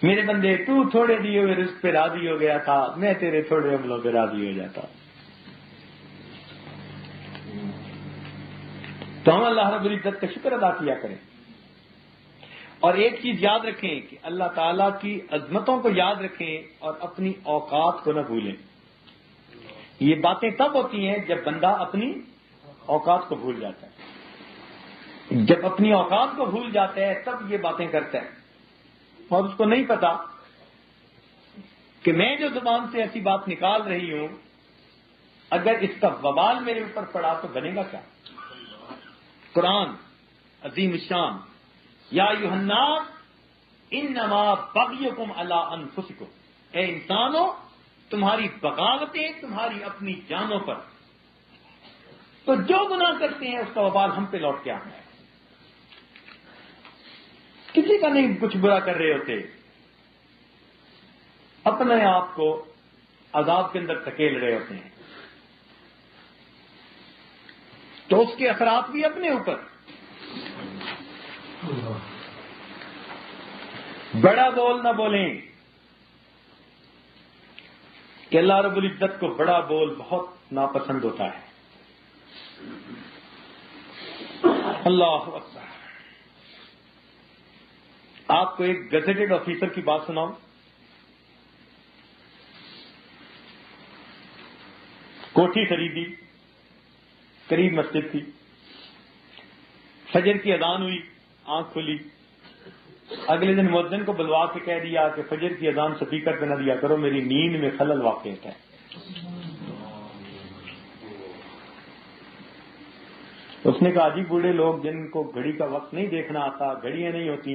میرے بندے, تو تھوڑے دیے ہوئے رزق پہ راضی ہو گیا تھا, میں تیرے تھوڑے عملوں پہ راضی ہو جاتا. تو ہم اللہ رب العزت کا شکر ادا کیا کریں. اور ایک چیز یاد رکھیں کہ اللہ تعالیٰ کی عظمتوں کو یاد رکھیں اور اپنی اوقات کو نہ بھولیں. یہ باتیں تب ہوتی ہیں جب بندہ اپنی اوقات کو بھول جاتا ہے. جب اپنی اوقات کو بھول جاتا ہے تب یہ باتیں کرتا ہے, اور اس کو نہیں پتا کہ میں جو زبان سے ایسی بات نکال رہی ہوں, اگر اس کا وبال میرے اوپر پڑا تو بنے گا کیا. قرآن عظیم الشان, یا ایھا الناس انما بغیکم علی انفسکم, اے انسانوں تمہاری بغاوتیں تمہاری اپنی جانوں پر, تو جو گناہ کرتے ہیں اس کا وبال ہم پہ لوٹ کے آتا ہے. کسی کا نہیں کچھ برا کر رہے ہوتے, اپنے آپ کو عذاب کے اندر دھکیل رہے ہوتے ہیں, تو اس کے اثرات بھی اپنے اوپر. بڑا بول نہ بولیں کہ اللہ رب العزت کو بڑا بول بہت ناپسند ہوتا ہے. اللہ اکبر. آپ کو ایک گزٹڈ آفیسر کی بات سناؤں. کوٹھی خریدی, قریب مسجد تھی, فجر کی اذان ہوئی, آنکھ کھلی, اگلے دن مؤذن کو بلوا کے کہہ دیا کہ فجر کی اذان سپیکر پہ نہ دیا کرو, میری نیند میں خلل واقع ہے. اس نے کہا جی بوڑھے لوگ جن کو گھڑی کا وقت نہیں دیکھنا آتا, گھڑیاں نہیں ہوتی,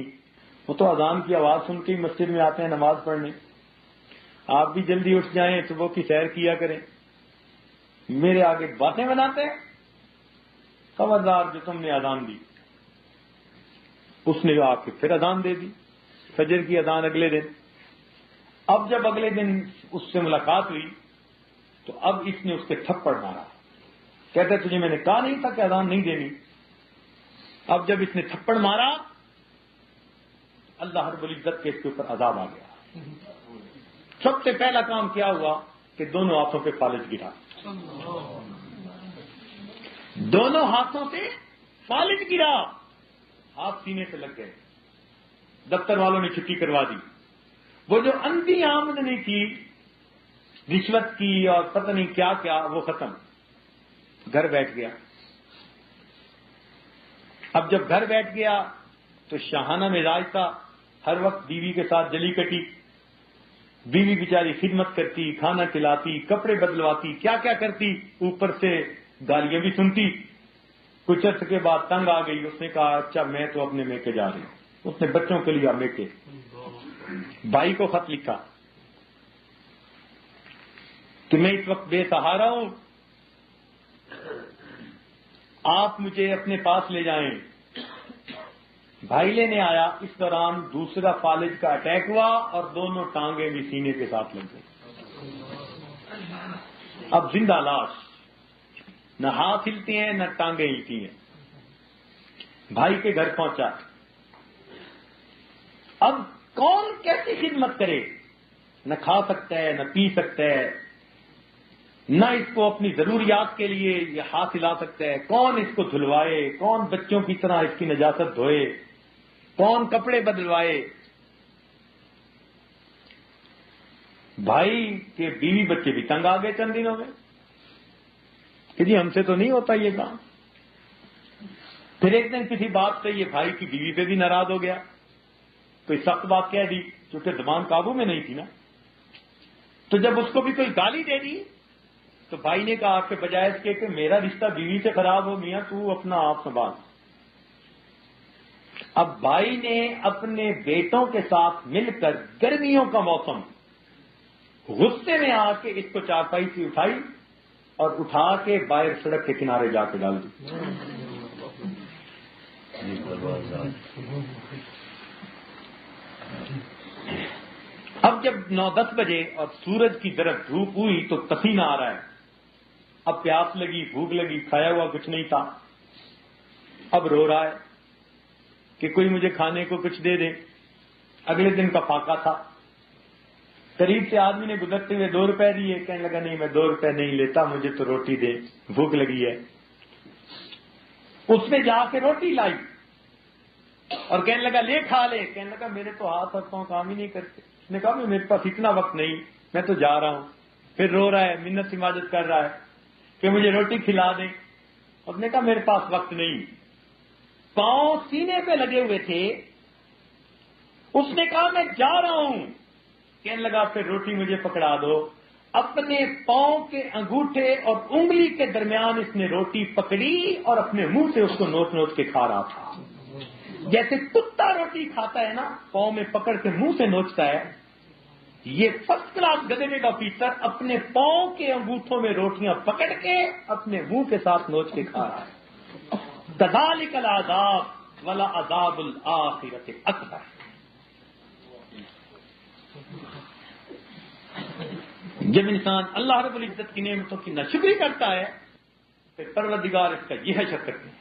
وہ تو اذان کی آواز سن کے ہی مسجد میں آتے ہیں نماز پڑھنے. آپ بھی جلدی اٹھ جائیں, صبح کی سیر کیا کریں, میرے آگے باتیں بناتے ہیں. خبردار جو تم نے اذان دی. اس نے آ کے پھر اذان دے دی, فجر کی اذان اگلے دن. اب جب اگلے دن اس سے ملاقات ہوئی تو اب اس نے اس کے تھپڑ مارا. کہتے تجھے میں نے کہا نہیں تھا کہ اذان نہیں دینی. اب جب اس نے تھپڑ مارا اللہ رب العزت کے اس کے اوپر عذاب آ گیا. سب سے پہلا کام کیا ہوا کہ دونوں ہاتھوں پہ فالج گرا. دونوں ہاتھوں پہ فالج گرا, ہاتھ سینے سے لگ گئے. دفتر والوں نے چھٹی کروا دی. وہ جو اندھی آمدنی تھی رشوت کی اور پتہ نہیں کیا کیا, وہ ختم. گھر بیٹھ گیا. اب جب گھر بیٹھ گیا تو شاہانہ مزاج تھا, ہر وقت بیوی کے ساتھ جلی کٹی. بیوی بیچاری خدمت کرتی, کھانا کھلاتی, کپڑے بدلواتی, کیا کیا کرتی, اوپر سے گالیاں بھی سنتی. کچھ عرصے کے بعد تنگ آ گئی. اس نے کہا اچھا میں تو اپنے میکے جا رہی ہوں. اس نے بچوں کے لیے میکے. بھائی کو خط لکھا کہ میں اس وقت بے سہارا ہوں, آپ مجھے اپنے پاس لے جائیں. بھائی لینے آیا. اس دوران دوسرا فالج کا اٹیک ہوا اور دونوں ٹانگیں بھی سینے کے ساتھ لگ گئی. اب زندہ لاش, نہ ہاتھ ہلتے ہیں نہ ٹانگیں ہلتی ہیں. بھائی کے گھر پہنچا. اب کون کیسی خدمت کرے؟ نہ کھا سکتا ہے نہ پی سکتا ہے, نہ اس کو اپنی ضروریات کے لیے یہ ہاتھ ہلا سکتا ہے. کون اس کو دھلوائے, کون بچوں کی طرح اس کی نجاست دھوئے, کون کپڑے بدلوائے. بھائی کے بیوی بچے بھی تنگ آ گئے چند دنوں میں کہ جی ہم سے تو نہیں ہوتا یہ کام. پھر ایک دن کسی بات سے یہ بھائی کی بیوی پہ بھی ناراض ہو گیا. کوئی سخت بات کہہ دی, چونکہ زبان قابو میں نہیں تھی نا. تو جب اس کو بھی کوئی گالی دے دی تو بھائی نے کہا کہ بجائے اس کے کہ میرا رشتہ بیوی سے خراب ہو, میاں تو اپنا آپ سنبھال. اب بھائی نے اپنے بیٹوں کے ساتھ مل کر گرمیوں کا موسم غصے میں آ کے اس کو چارپائی سے اٹھائی اور اٹھا کے باہر سڑک کے کنارے جا کے ڈال دی. اب جب 9-10 بجے اور سورج کی طرف دھوپ ہوئی تو پسینہ آ رہا ہے. اب پیاس لگی, بھوک لگی, کھایا ہوا کچھ نہیں تھا. اب رو رہا ہے کہ کوئی مجھے کھانے کو کچھ دے دے. اگلے دن کا فاقہ تھا. قریب سے آدمی نے گزرتے ہوئے 2 روپے دیے. کہنے لگا نہیں میں 2 روپے نہیں لیتا, مجھے تو روٹی دے, بھوک لگی ہے. اس نے جا کے روٹی لائی اور کہنے لگا لے کھا لے. کہنے لگا میرے تو ہاتھ اور پاؤں کام ہی نہیں کرتے. اس نے کہا میرے پاس اتنا وقت نہیں, میں تو جا رہا ہوں. پھر رو رہا ہے, منت سماجت کر رہا ہے کہ مجھے روٹی کھلا دیں. اس نے کہا میرے پاس وقت نہیں. پاؤں سینے پہ لگے ہوئے تھے. اس نے کہا میں جا رہا ہوں. کہنے لگا پھر روٹی مجھے پکڑا دو. اپنے پاؤں کے انگوٹھے اور انگلی کے درمیان اس نے روٹی پکڑی اور اپنے منہ سے اس کو نوچ نوچ کے کھا رہا تھا. جیسے کتا روٹی کھاتا ہے نا, پاؤں میں پکڑ کے منہ سے نوچتا ہے, یہ فرسٹ کلاس گدھے کا آفیسر اپنے پاؤں کے انگوٹھوں میں روٹیاں پکڑ کے اپنے منہ کے ساتھ نوچ کے کھا رہا ہے. کذالک العذاب ولعذاب الآخرۃ اکبر. جب انسان اللہ رب العزت کی نعمتوں کی ناشکری کرتا ہے پھر پروردگار اس کا یہ حشر کرتے ہیں.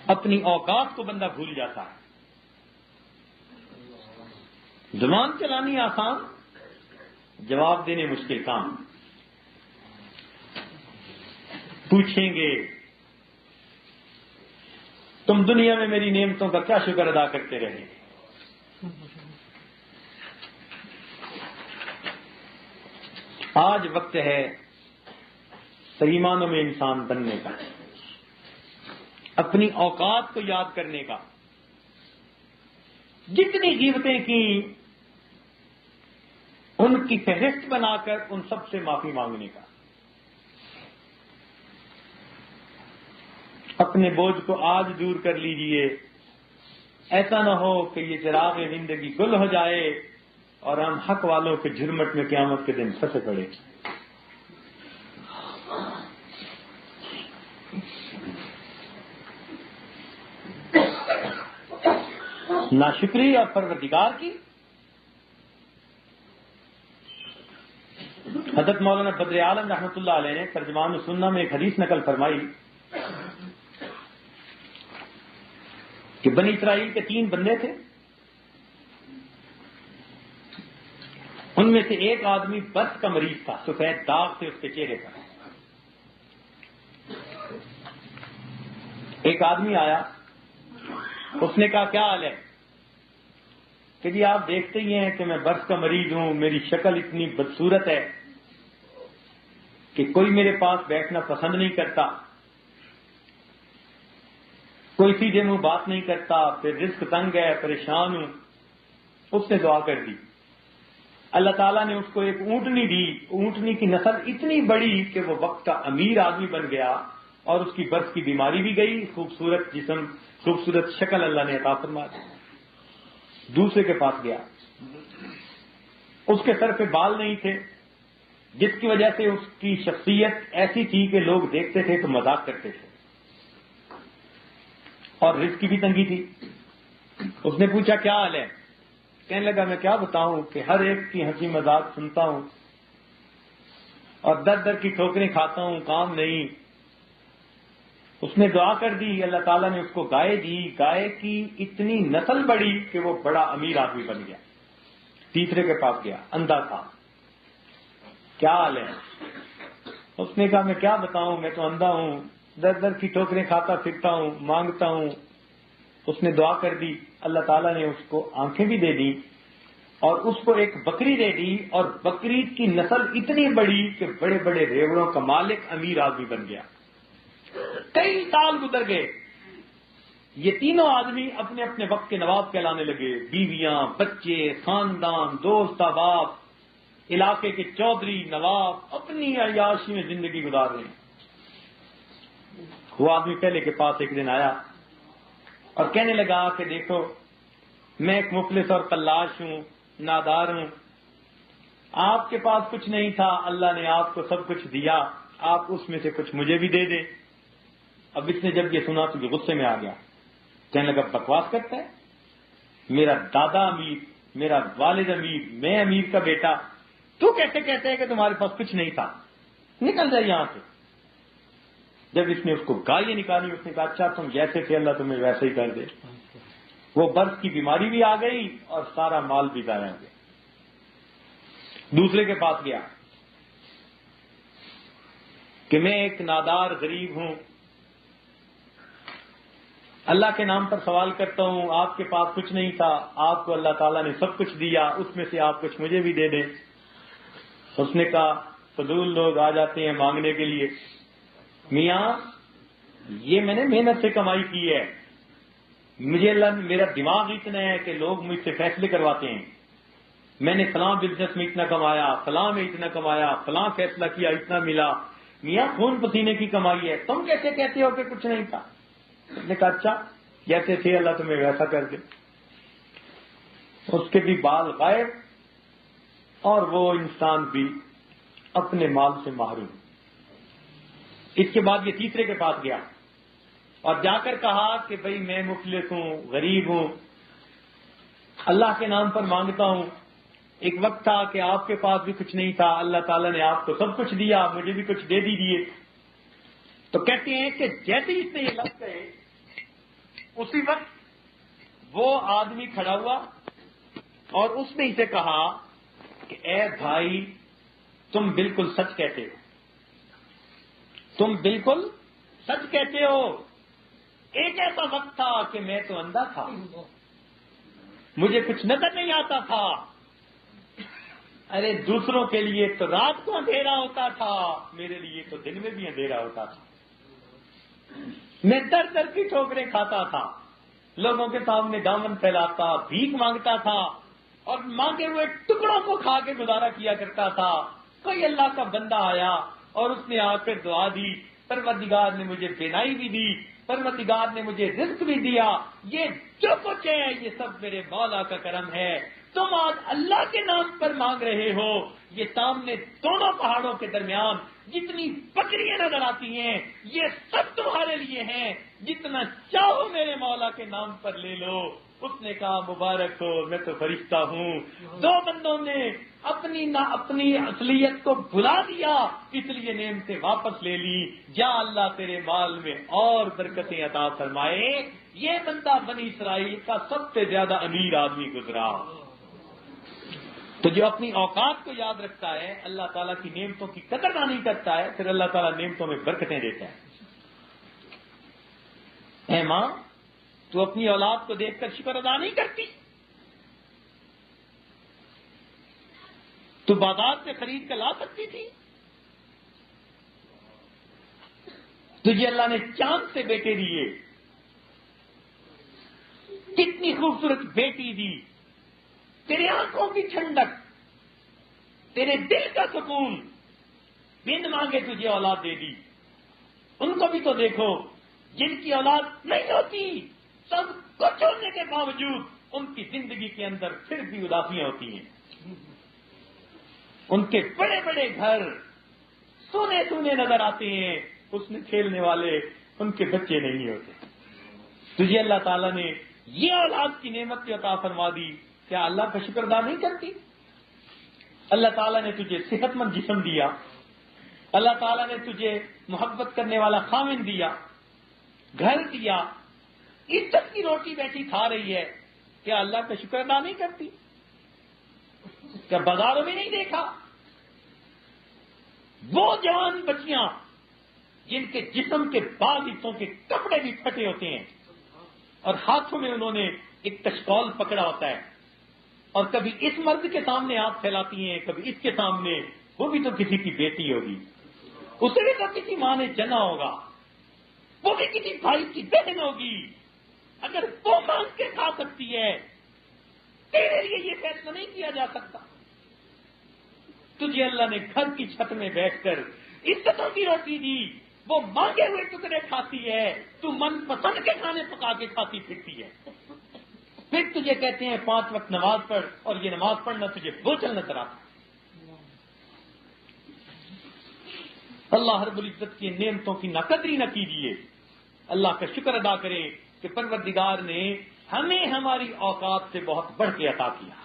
اپنی اوقات کو بندہ بھول جاتا ہے. زبان چلانی آسان, جواب دینے مشکل کام. پوچھیں گے تم دنیا میں میری نعمتوں کا کیا شکر ادا کرتے رہے. آج وقت ہے صحیح معنوں میں انسان بننے کا, اپنی اوقات کو یاد کرنے کا. جتنی غیبتیں کی ان کی فہرست بنا کر ان سب سے معافی مانگنے کا. اپنے بوجھ کو آج دور کر لیجئے. ایسا نہ ہو کہ یہ چراغ زندگی گل ہو جائے اور ہم حق والوں کے جھرمٹ میں قیامت کے دن پھنسے پڑے. ناشکری اور پروردگار کی. حضرت مولانا بدر عالم رحمۃ اللہ علیہ نے ترجمان السنہ میں ایک حدیث نقل فرمائی کہ بنی اسرائیل کے 3 بندے تھے. ان ان میں سے ایک آدمی برس کا مریض تھا، سفید داغ تھے اس کے چہرے پر. ایک آدمی آیا، اس نے کہا کیا حال ہے؟ کہ جی آپ دیکھتے ہی ہیں کہ میں برس کا مریض ہوں، میری شکل اتنی بدصورت ہے کہ کوئی میرے پاس بیٹھنا پسند نہیں کرتا، کوئی سیدھے منہ بات نہیں کرتا، پھر رزق تنگ ہے، پریشان ہوں. اس نے دعا کر دی. اللہ تعالیٰ نے اس کو ایک اونٹنی دی. اونٹنی کی نسل اتنی بڑی کہ وہ وقت کا امیر آدمی بن گیا، اور اس کی برس کی بیماری بھی گئی، خوبصورت جسم، خوبصورت شکل اللہ نے عطا فرما دی. دوسرے کے پاس گیا، اس کے سر پہ بال نہیں تھے، جس کی وجہ سے اس کی شخصیت ایسی تھی کہ لوگ دیکھتے تھے تو مذاق کرتے تھے، اور رزق کی بھی تنگی تھی. اس نے پوچھا کیا حال ہے؟ کہنے لگا میں کیا بتاؤں کہ ہر ایک کی ہنسی مذاق سنتا ہوں اور در در کی ٹھوکریں کھاتا ہوں، کام نہیں. اس نے دعا کر دی، اللہ تعالیٰ نے اس کو گائے دی. گائے کی اتنی نسل بڑی کہ وہ بڑا امیر آدمی بن گیا. تیسرے کے پاس گیا، اندھا تھا. کیا حال ہے؟ اس نے کہا میں کیا بتاؤں، میں تو اندھا ہوں، در در کی ٹھوکریں کھاتا پھرتا ہوں، مانگتا ہوں. اس نے دعا کر دی، اللہ تعالیٰ نے اس کو آنکھیں بھی دے دی اور اس کو ایک بکری دے دی، اور بکری کی نسل اتنی بڑی کہ بڑے بڑے ریوڑوں کا مالک امیر آدمی بن گیا. کئی سال گزر گئے، یہ تینوں آدمی اپنے اپنے وقت کے نواب کہلانے لگے. بیویاں، بچے، خاندان، دوست احباب، علاقے کے چودھری، نواب اپنی عیاشی میں زندگی گزار رہے ہیں. وہ آدمی پہلے کے پاس ایک دن آیا اور کہنے لگا کہ دیکھو میں ایک مفلس اور قلاش ہوں، نادار ہوں، آپ کے پاس کچھ نہیں تھا، اللہ نے آپ کو سب کچھ دیا، آپ اس میں سے کچھ مجھے بھی دے دیں. اب اس نے جب یہ سنا تو یہ غصے میں آ گیا، کہنے لگا بکواس کرتا ہے، میرا دادا امیر، میرا والد امیر، میں امیر کا بیٹا، تو کیسے کہتے ہیں کہ تمہارے پاس کچھ نہیں تھا، نکل جائے یہاں سے. جب اس نے اس کو گالیاں نکالی، اس نے کہا اچھا تم جیسے تھے اللہ تمہیں ویسے ہی کر دے. وہ برس کی بیماری بھی آ گئی اور سارا مال بھی ضائع ہو گیا. دوسرے کے پاس گیا کہ میں ایک نادار غریب ہوں، اللہ کے نام پر سوال کرتا ہوں، آپ کے پاس کچھ نہیں تھا، آپ کو اللہ تعالیٰ نے سب کچھ دیا، اس میں سے آپ کچھ مجھے بھی دے دیں. اس نے کہا فضول لوگ آ جاتے ہیں مانگنے کے لیے، میاں یہ میں نے محنت سے کمائی کی ہے، مجھے اللہ میرا دماغ اتنا ہے کہ لوگ مجھ سے فیصلے کرواتے ہیں، میں نے فلاں بزنس میں اتنا کمایا، فلاں میں اتنا کمایا، فلاں فیصلہ کیا اتنا ملا. میاں خون پسینے کی کمائی ہے، تم کیسے کہتے ہو کہ کچھ نہیں تھا؟ اس نے کہا اچھا جیسے تھے اللہ تمہیں ویسا کر دے. اس کے بھی بال غائب اور وہ انسان بھی اپنے مال سے محروم. اس کے بعد یہ تیسرے کے پاس گیا اور جا کر کہا کہ بھئی میں مفلس ہوں، غریب ہوں، اللہ کے نام پر مانگتا ہوں، ایک وقت تھا کہ آپ کے پاس بھی کچھ نہیں تھا، اللہ تعالیٰ نے آپ کو سب کچھ دیا، مجھے بھی کچھ دے دیجیے. تو کہتے ہیں کہ جیسے ہی اس نے یہ لفظ کہے اسی وقت وہ آدمی کھڑا ہوا اور اس نے اسے کہا کہ اے بھائی تم بالکل سچ کہتے ہو، تم بالکل سچ کہتے ہو. ایک ایسا وقت تھا کہ میں تو اندھا تھا، مجھے کچھ نظر نہیں آتا تھا. ارے دوسروں کے لیے تو رات کو اندھیرا ہوتا تھا، میرے لیے تو دن میں بھی اندھیرا ہوتا تھا. میں در در کی ٹھوکریں کھاتا تھا، لوگوں کے سامنے دامن پھیلاتا، بھیک مانگتا تھا اور مانگے ہوئے ٹکڑوں کو کھا کے گزارا کیا کرتا تھا. کوئی اللہ کا بندہ آیا اور اس نے آ کر دعا دی، پروردگار نے مجھے بینائی بھی دی، پروردگار نے مجھے رزق بھی دیا، یہ جو کچھ ہے یہ سب میرے مولا کا کرم ہے. تم آج اللہ کے نام پر مانگ رہے ہو، یہ سامنے دونوں پہاڑوں کے درمیان جتنی بکریاں نظر آتی ہیں یہ سب تمہارے لیے ہیں، جتنا چاہو میرے مولا کے نام پر لے لو. اس نے کہا مبارک ہو، میں تو فرشتہ ہوں. دو بندوں نے اپنی اصلیت کو بھلا دیا، اس لیے نعمتیں واپس لے لی. جا اللہ تیرے مال میں اور برکتیں عطا فرمائے. یہ بندہ بنی اسرائیل کا سب سے زیادہ امیر آدمی گزرا. تو جو اپنی اوقات کو یاد رکھتا ہے، اللہ تعالیٰ کی نعمتوں کی قدردانی کرتا ہے، پھر اللہ تعالیٰ نعمتوں میں برکتیں دیتا ہے۔ اے ماں، تو اپنی اولاد کو دیکھ کر شکر ادا نہیں کرتی؟ تو بازار سے خرید کر لا سکتی تھی؟ تجھے اللہ نے چاند سے بیٹے دیے، کتنی خوبصورت بیٹی دی، تیرے آنکھوں کی ٹھنڈک، تیرے دل کا سکون، بن مانگے تجھے اولاد دے دی۔ ان کو بھی تو دیکھو جن کی اولاد نہیں ہوتی، سب کچھ ہونے کے باوجود ان کی زندگی کے اندر پھر بھی اداسیاں ہوتی ہیں۔ ان کے بڑے بڑے گھر سونے سونے نظر آتے ہیں، اس میں کھیلنے والے ان کے بچے نہیں ہوتے۔ تجھے اللہ تعالیٰ نے یہ اولاد کی نعمت کی عطا فرما دی، کیا اللہ کا شکر ادا نہیں کرتی؟ اللہ تعالیٰ نے تجھے صحت مند جسم دیا، اللہ تعالیٰ نے تجھے محبت کرنے والا خاوند دیا، گھر دیا، عزت کی روٹی بیٹھی کھا رہی ہے، کیا اللہ کا شکر ادا نہیں کرتی؟ کیا بازاروں میں نہیں دیکھا وہ جوان بچیاں جن کے جسم کے بعض حصوں کے کپڑے بھی پھٹے ہوتے ہیں اور ہاتھوں میں انہوں نے ایک کشکول پکڑا ہوتا ہے، اور کبھی اس مرد کے سامنے ہاتھ پھیلاتی ہیں، کبھی اس کے سامنے، وہ بھی تو کسی کی بیٹی ہوگی، اسے بھی تو کسی ماں نے جنا ہوگا، وہ بھی کسی بھائی کی بہن ہوگی۔ اگر وہ مانگ کے کھا سکتی ہے، تیرے لیے یہ فیصلہ نہیں کیا جا سکتا؟ تجھے اللہ نے گھر کی چھت میں بیٹھ کر عزتوں کی روٹی دی، وہ مانگے ہوئے ٹکڑے کھاتی ہے، تو من پسند کے کھانے پکا کے کھاتی پھرتی ہے۔ پھر تجھے کہتے ہیں 5 وقت نماز پڑھ، اور یہ نماز پڑھنا تجھے بوجھل نظر آتا ہے۔ اللہ رب العزت کی نعمتوں کی ناقدری نہ کیجیے، اللہ کا شکر ادا کریں کہ پروردگار نے ہمیں ہماری اوقات سے بہت بڑھ کے عطا کیا۔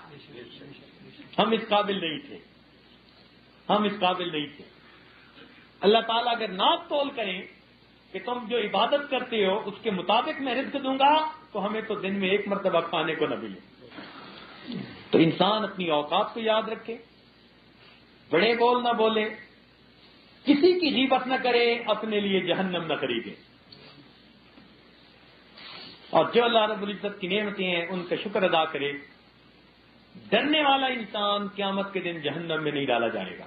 ہم اس قابل نہیں تھے، ہم اس قابل نہیں تھے۔ اللہ تعالیٰ اگر ناپ تول کریں کہ تم جو عبادت کرتے ہو اس کے مطابق میں رزق دوں گا، تو ہمیں تو دن میں 1 مرتبہ کھانے کو نہ ملے۔ تو انسان اپنی اوقات کو یاد رکھے، بڑے بول نہ بولے، کسی کی غیبت نہ کرے، اپنے لیے جہنم نہ خریدے، اور جو اللہ رب العزت کی نعمتیں ہیں ان کا شکر ادا کرے۔ ڈرنے والا انسان قیامت کے دن جہنم میں نہیں ڈالا جائے گا۔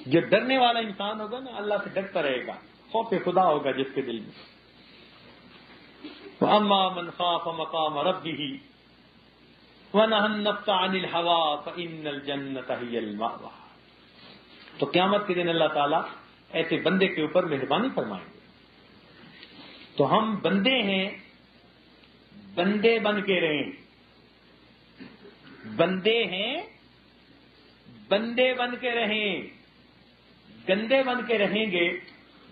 جو ڈرنے والا انسان ہوگا نا، اللہ سے ڈرتا رہے گا، خوف خدا ہوگا جس کے دل میں۔ وَأَمَّا مَنْ خَافَ مَقَامَ رَبِّهِ وَنَهَى النَّفْسَ عَنِ الْهَوَىٰ فَإِنَّ الْجَنَّةَ هِيَ الْمَأْوَىٰ۔ تو قیامت کے دن اللہ تعالیٰ ایسے بندے کے اوپر مہربانی فرمائیں گے۔ تو ہم بندے ہیں، بندے بن کے رہیں، بندے ہیں، بندے بن کے رہیں، گندے بن کے رہیں گے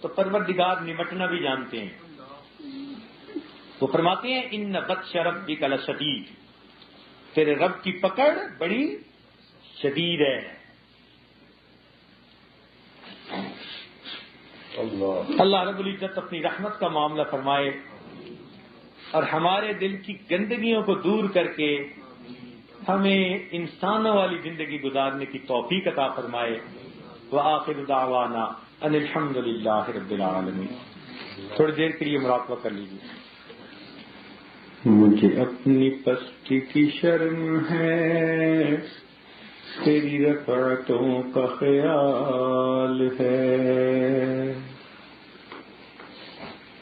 تو پروردگار نمٹنا بھی جانتے ہیں۔ وہ فرماتے ہیں ان بطش ربک لشدید، تیرے رب کی پکڑ بڑی شدید ہے۔ اللہ رب العزت اپنی رحمت کا معاملہ فرمائے اور ہمارے دل کی گندگیوں کو دور کر کے ہمیں انسانوں والی زندگی گزارنے کی توفیق عطا فرمائے۔ وآخر دعوانا ان الحمد للہ رب العالمین۔ تھوڑی دیر کے لیے مراقبہ کر لیجیے۔ مجھے اپنی پستی کی شرم ہے، تیری رفعتوں کا خیال ہے۔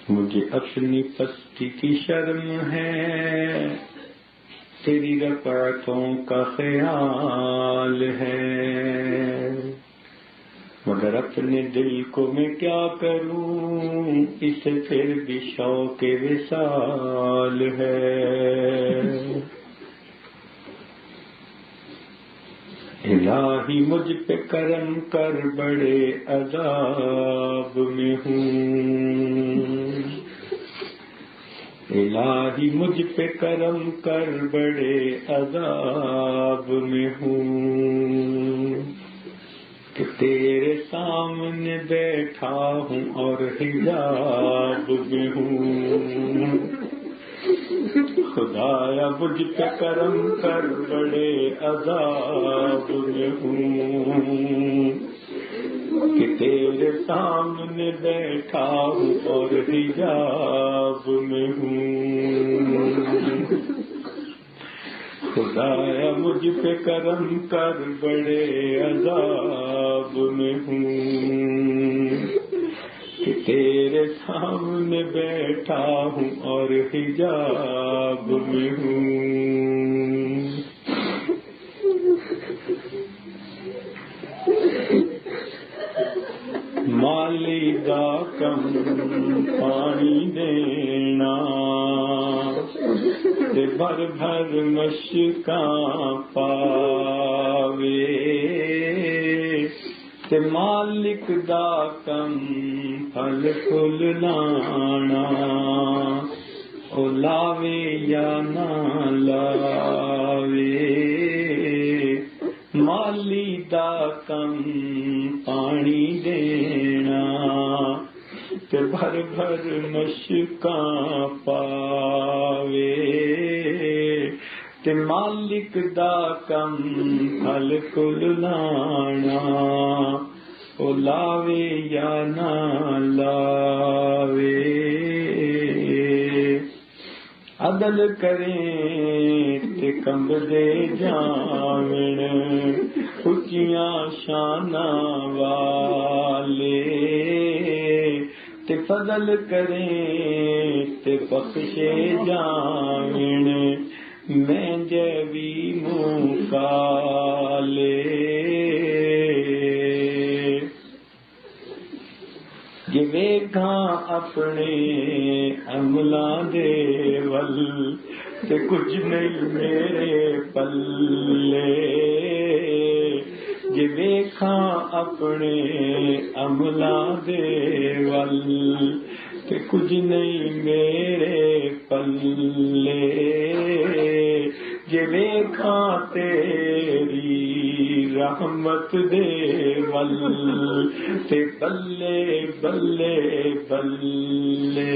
مجھے اپنی پستی کی شرم ہے، تیری رفعتوں کا خیال ہے، مگر اپنے دل کو میں کیا کروں، اسے پھر بھی شوق وصال ہے۔ الہی مجھ پہ کرم کر، بڑے عذاب میں ہوں۔ الہی مجھ پہ کرم کر، بڑے عذاب میں ہوں، کہ تیرے سامنے بیٹھا ہوں اور حجاب میں ہوں۔ خدایا مجھ پہ کرم کر بڑے عذاب میں ہوں کہ تیرے سامنے بیٹھا ہوں اور حجاب میں ہوں خدایا مجھ پہ کرم کر بڑے عذاب میں ہوں کہ تیرے سامنے بیٹھا ہوں اور حجاب میں ہوں مالی دا کم پانی دینا تے بھر بھر مشکاں پاوے تے مالک دا کم پھل پھل لانا او لاوے یا نہ لاوے مالی دا کم پانی دینا تے بھر بھر مشکاں پاوے تے مالک دا کم پھل پھل لانا او لاوے یا نہ لاوے عدل کریں تے کمب دے جاون اچیاں شاناں والے تے فضل کریں تے بخشے جاون میں جوی منہ کالے جے ویکھاں اپنے عملاں دے ول تے کچھ نہیں میرے پلے جے ویکھاں اپنے عملاں دے ول تے کچھ نہیں میرے پلے جے ویکھاں تیری رحمت دے ول تے بلے بلے بلے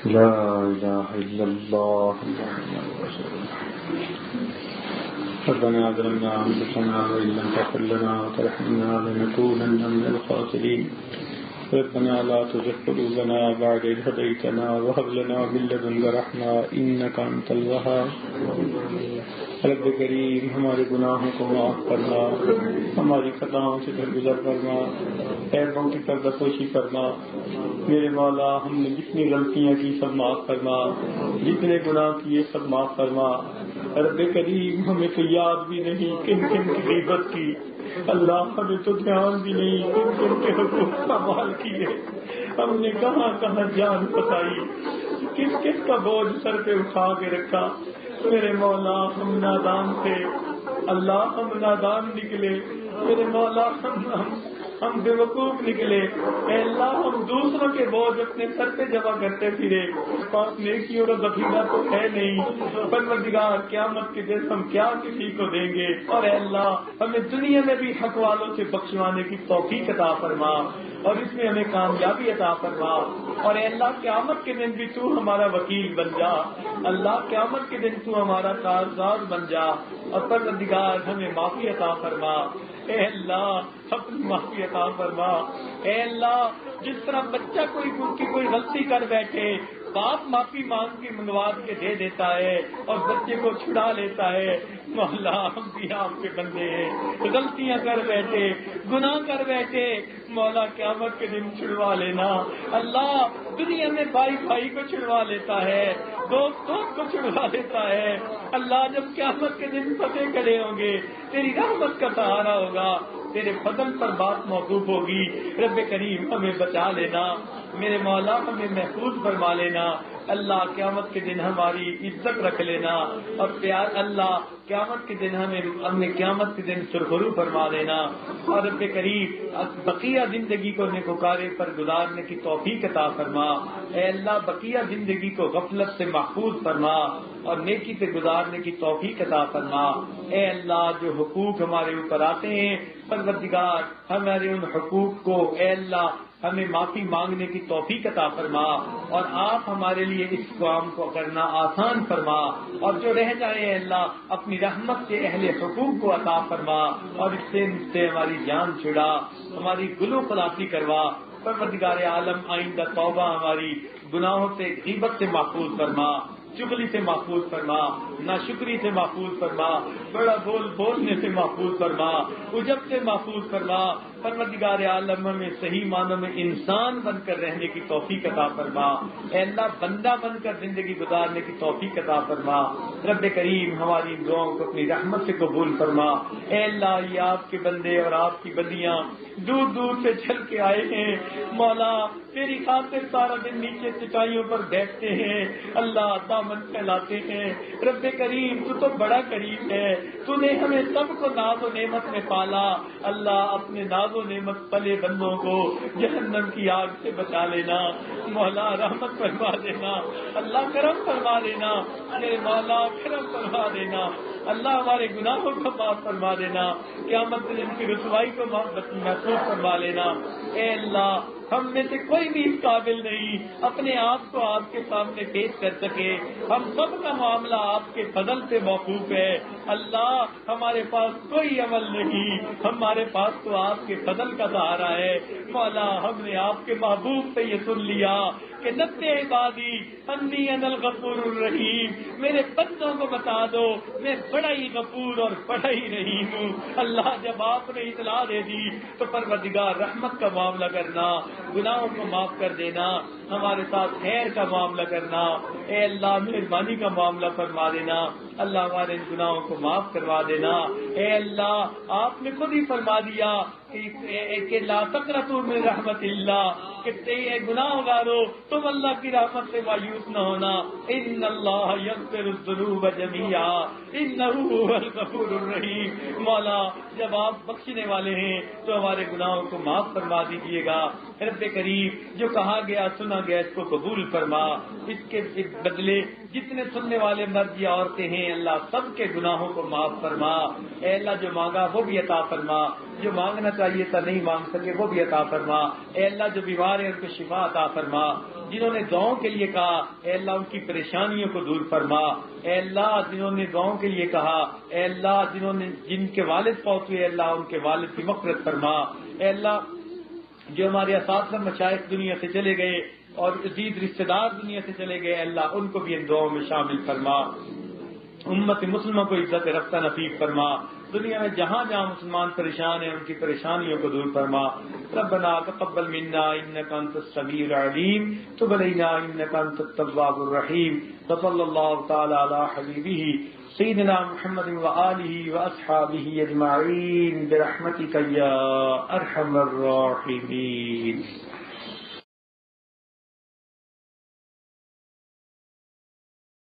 لا إله إلا الله محمد رسول الله ربنا ظلمنا أنفسنا وإن لم تغفر لنا وترحمنا لنكونن من الخاسرين ربنا لا تزغ قلوبنا بعد إذ هديتنا وهب لنا من لدنك رحمة إنك أنت الوهاب رب کریم ہمارے گناہوں کو معاف فرما ہماری خطاؤں سے درگزر فرما عیبوں کی پردہ پوشی فرما میرے مولا ہم نے جتنی غلطیاں کی سب معاف فرما جتنے گناہ کیے سب معاف فرما رب کریم ہمیں تو یاد بھی نہیں کن کن کی غیبت کی اللہ ہمیں تو دھیان بھی نہیں کن کن کے حقوق استعمال کیے ہم نے کہاں کہاں جان پھنسائی کس کس کا بوجھ سر پہ اٹھا کے رکھا میرے مولا ہم نادان تھے اللہ ہم نادان نکلے میرے مولا ہم بے وقوف نکلے اے اللہ ہم دوسروں کے بوجھ اپنے سر پہ جمع کرتے پھرے پاس نیکیوں کا ذخیرہ تو ہے نہیں پروردگار قیامت کے دن ہم کیا کسی کو دیں گے اور اے اللہ ہمیں دنیا میں بھی حق والوں سے بخشوانے کی توفیق عطا فرما اور اس میں ہمیں کامیابی عطا فرما اور اے اللہ قیامت کے دن بھی تو ہمارا وکیل بن جا اللہ قیامت کے دن تو ہمارا کارساز بن جا اور پروردگار ہمیں معافی عطا فرما اے اللہ اپنی معافی عطا فرما اے اللہ جس طرح بچہ کوئی غلطی کر بیٹھے باپ معافی مانگ کے منگوا کے دے دیتا ہے اور بچے کو چھڑا لیتا ہے مولا ہم بھی آپ کے بندے ہیں غلطیاں کر بیٹھے گناہ کر بیٹھے مولا قیامت کے دن چھڑوا لینا اللہ دنیا میں بھائی بھائی کو چھڑوا لیتا ہے دوست دوست کو چھڑوا لیتا ہے اللہ جب قیامت کے دن فتح کھڑے ہوں گے تیری رحمت کا سہارا ہوگا تیرے فضل پر بات موقوف ہوگی. رب کریم ہمیں بچا لینا میرے مولا, ہمیں محفوظ فرما لینا. اللہ قیامت کے دن ہماری عزت رکھ لینا, اور پیار اللہ قیامت کے دن ہمیں قیامت کے دن سرخرو فرما دینا. اور رب کریم بقیہ زندگی کو نیکوکارے پر گزارنے کی توفیق عطا فرما. اے اللہ بقیہ زندگی کو غفلت سے محفوظ فرما اور نیکی سے گزارنے کی توفیق عطا فرما. اے اللہ جو حقوق ہمارے اوپر آتے ہیں پروردگار ہمارے ان حقوق کو اے اللہ ہمیں معافی مانگنے کی توفیق عطا فرما, اور آپ ہمارے لیے اس کام کو کرنا آسان فرما, اور جو رہ جائے اللہ اپنی رحمت کے اہل حقوق کو عطا فرما, اور اس سے ہماری جان چھڑا, ہماری گلو خلاصی کروا. پروردگار عالم آئندہ توبہ ہماری گناہوں سے غیبت سے محفوظ فرما, چغلی سے محفوظ فرما, ناشکری سے محفوظ فرما, بڑا بولنے سے محفوظ فرما, عجب سے محفوظ فرما. پروردگار عالم میں صحیح معنوں میں انسان بن کر رہنے کی توفیق عطا فرما. اے اللہ بندہ بن کر زندگی گزارنے کی توفیق عطا فرما. رب کریم ہماری دعاؤں کو اپنی رحمت سے قبول فرما. اے اللہ یہ آپ کے بندے اور آپ کی بندیاں دور دور سے چل کے آئے ہیں مولا, تیری خاطر سارا دن نیچے چٹائیوں پر بیٹھتے ہیں اللہ, دامن پھیلاتے ہیں. رب کریم تو تو بڑا کریم ہے, تو نے ہمیں سب کو ناز و نعمت میں پالا. اللہ اپنے ناز و نعمت پلے بندوں کو جہنم کی آگ سے بچا لینا. مولا رحمت فرما دینا, اللہ کرم فرما دینا, میرے مولا کرم فرما دینا. اللہ ہمارے گناہوں کو معاف فرما دینا, قیامت کے دن کی رسوائی کو محفوظ فرما لینا. اے اللہ ہم میں سے کوئی بھی اس قابل نہیں اپنے آپ کو آپ کے سامنے پیش کر سکے. ہم سب کا معاملہ آپ کے فضل سے موقوف ہے. اللہ ہمارے پاس کوئی عمل نہیں, ہمارے پاس تو آپ کے فضل کا سہارا ہے. مولا ہم نے آپ کے محبوب سے یہ سن لیا کہ نبئ عبادی انی انا الغفور الرحیم, میرے بندوں کو بتا دو میں بڑا ہی غفور اور بڑا ہی رحیم ہوں. اللہ جب آپ نے اطلاع دے دی تو پروردگار رحمت کا معاملہ کرنا, گناہوں کو معاف کر دینا, ہمارے ساتھ خیر کا معاملہ کرنا. اے اللہ مہربانی کا معاملہ فرما دینا, اللہ ہمارے گناہوں کو معاف کروا دینا. اے اللہ آپ نے خود ہی فرما دیا کہ لا تقنطوا من رحمت اللہ, کہ اے گناہگارو تم اللہ کی رحمت سے مایوس نہ ہونا. ان اللہ یغفر الذنوب جميعا انہ هو الغفور الرحیم. مولا جب آپ بخشنے والے ہیں تو ہمارے گناہوں کو معاف فرما دیجیے گا. رب کریم جو کہا گیا سنا گیا اس کو قبول فرما, اس کے بدلے جتنے سننے والے مرد یا عورتیں ہیں اللہ سب کے گناہوں کو معاف فرما. اے اللہ جو مانگا وہ بھی عطا فرما, جو مانگنا چاہیے تھا نہیں مانگ سکے وہ بھی عطا فرما. اے اللہ جو بیمار ہیں ان کو شفا عطا فرما, جنہوں نے دعاؤں کے لیے کہا اے اللہ ان کی پریشانیوں کو دور فرما. اے اللہ جنہوں نے دعاؤں کے لیے کہا اے اللہ جن کے والد فوت ہوئے اللہ ان کے والد کی مغفرت فرما. اے اللہ جو ہمارے اساتذہ مشائخ دنیا سے چلے گئے اور عزیز رشتہ دار دنیا سے چلے گئے اللہ ان کو بھی ان دعاؤں میں شامل فرما. امت مسلمہ کو عزت رفتہ نصیب فرما. دنیا میں جہاں جہاں مسلمان پریشان ہیں ان کی پریشانیوں کو دور فرما. ربنا تقبل منا انك انت السميع العليم تب علينا انك انت التواب الرحيم. صلی اللہ تعالی علی حبیبہ سیدنا محمد وآلہ واصحابہ اجمعین برحمتک یا ارحم الراحمین.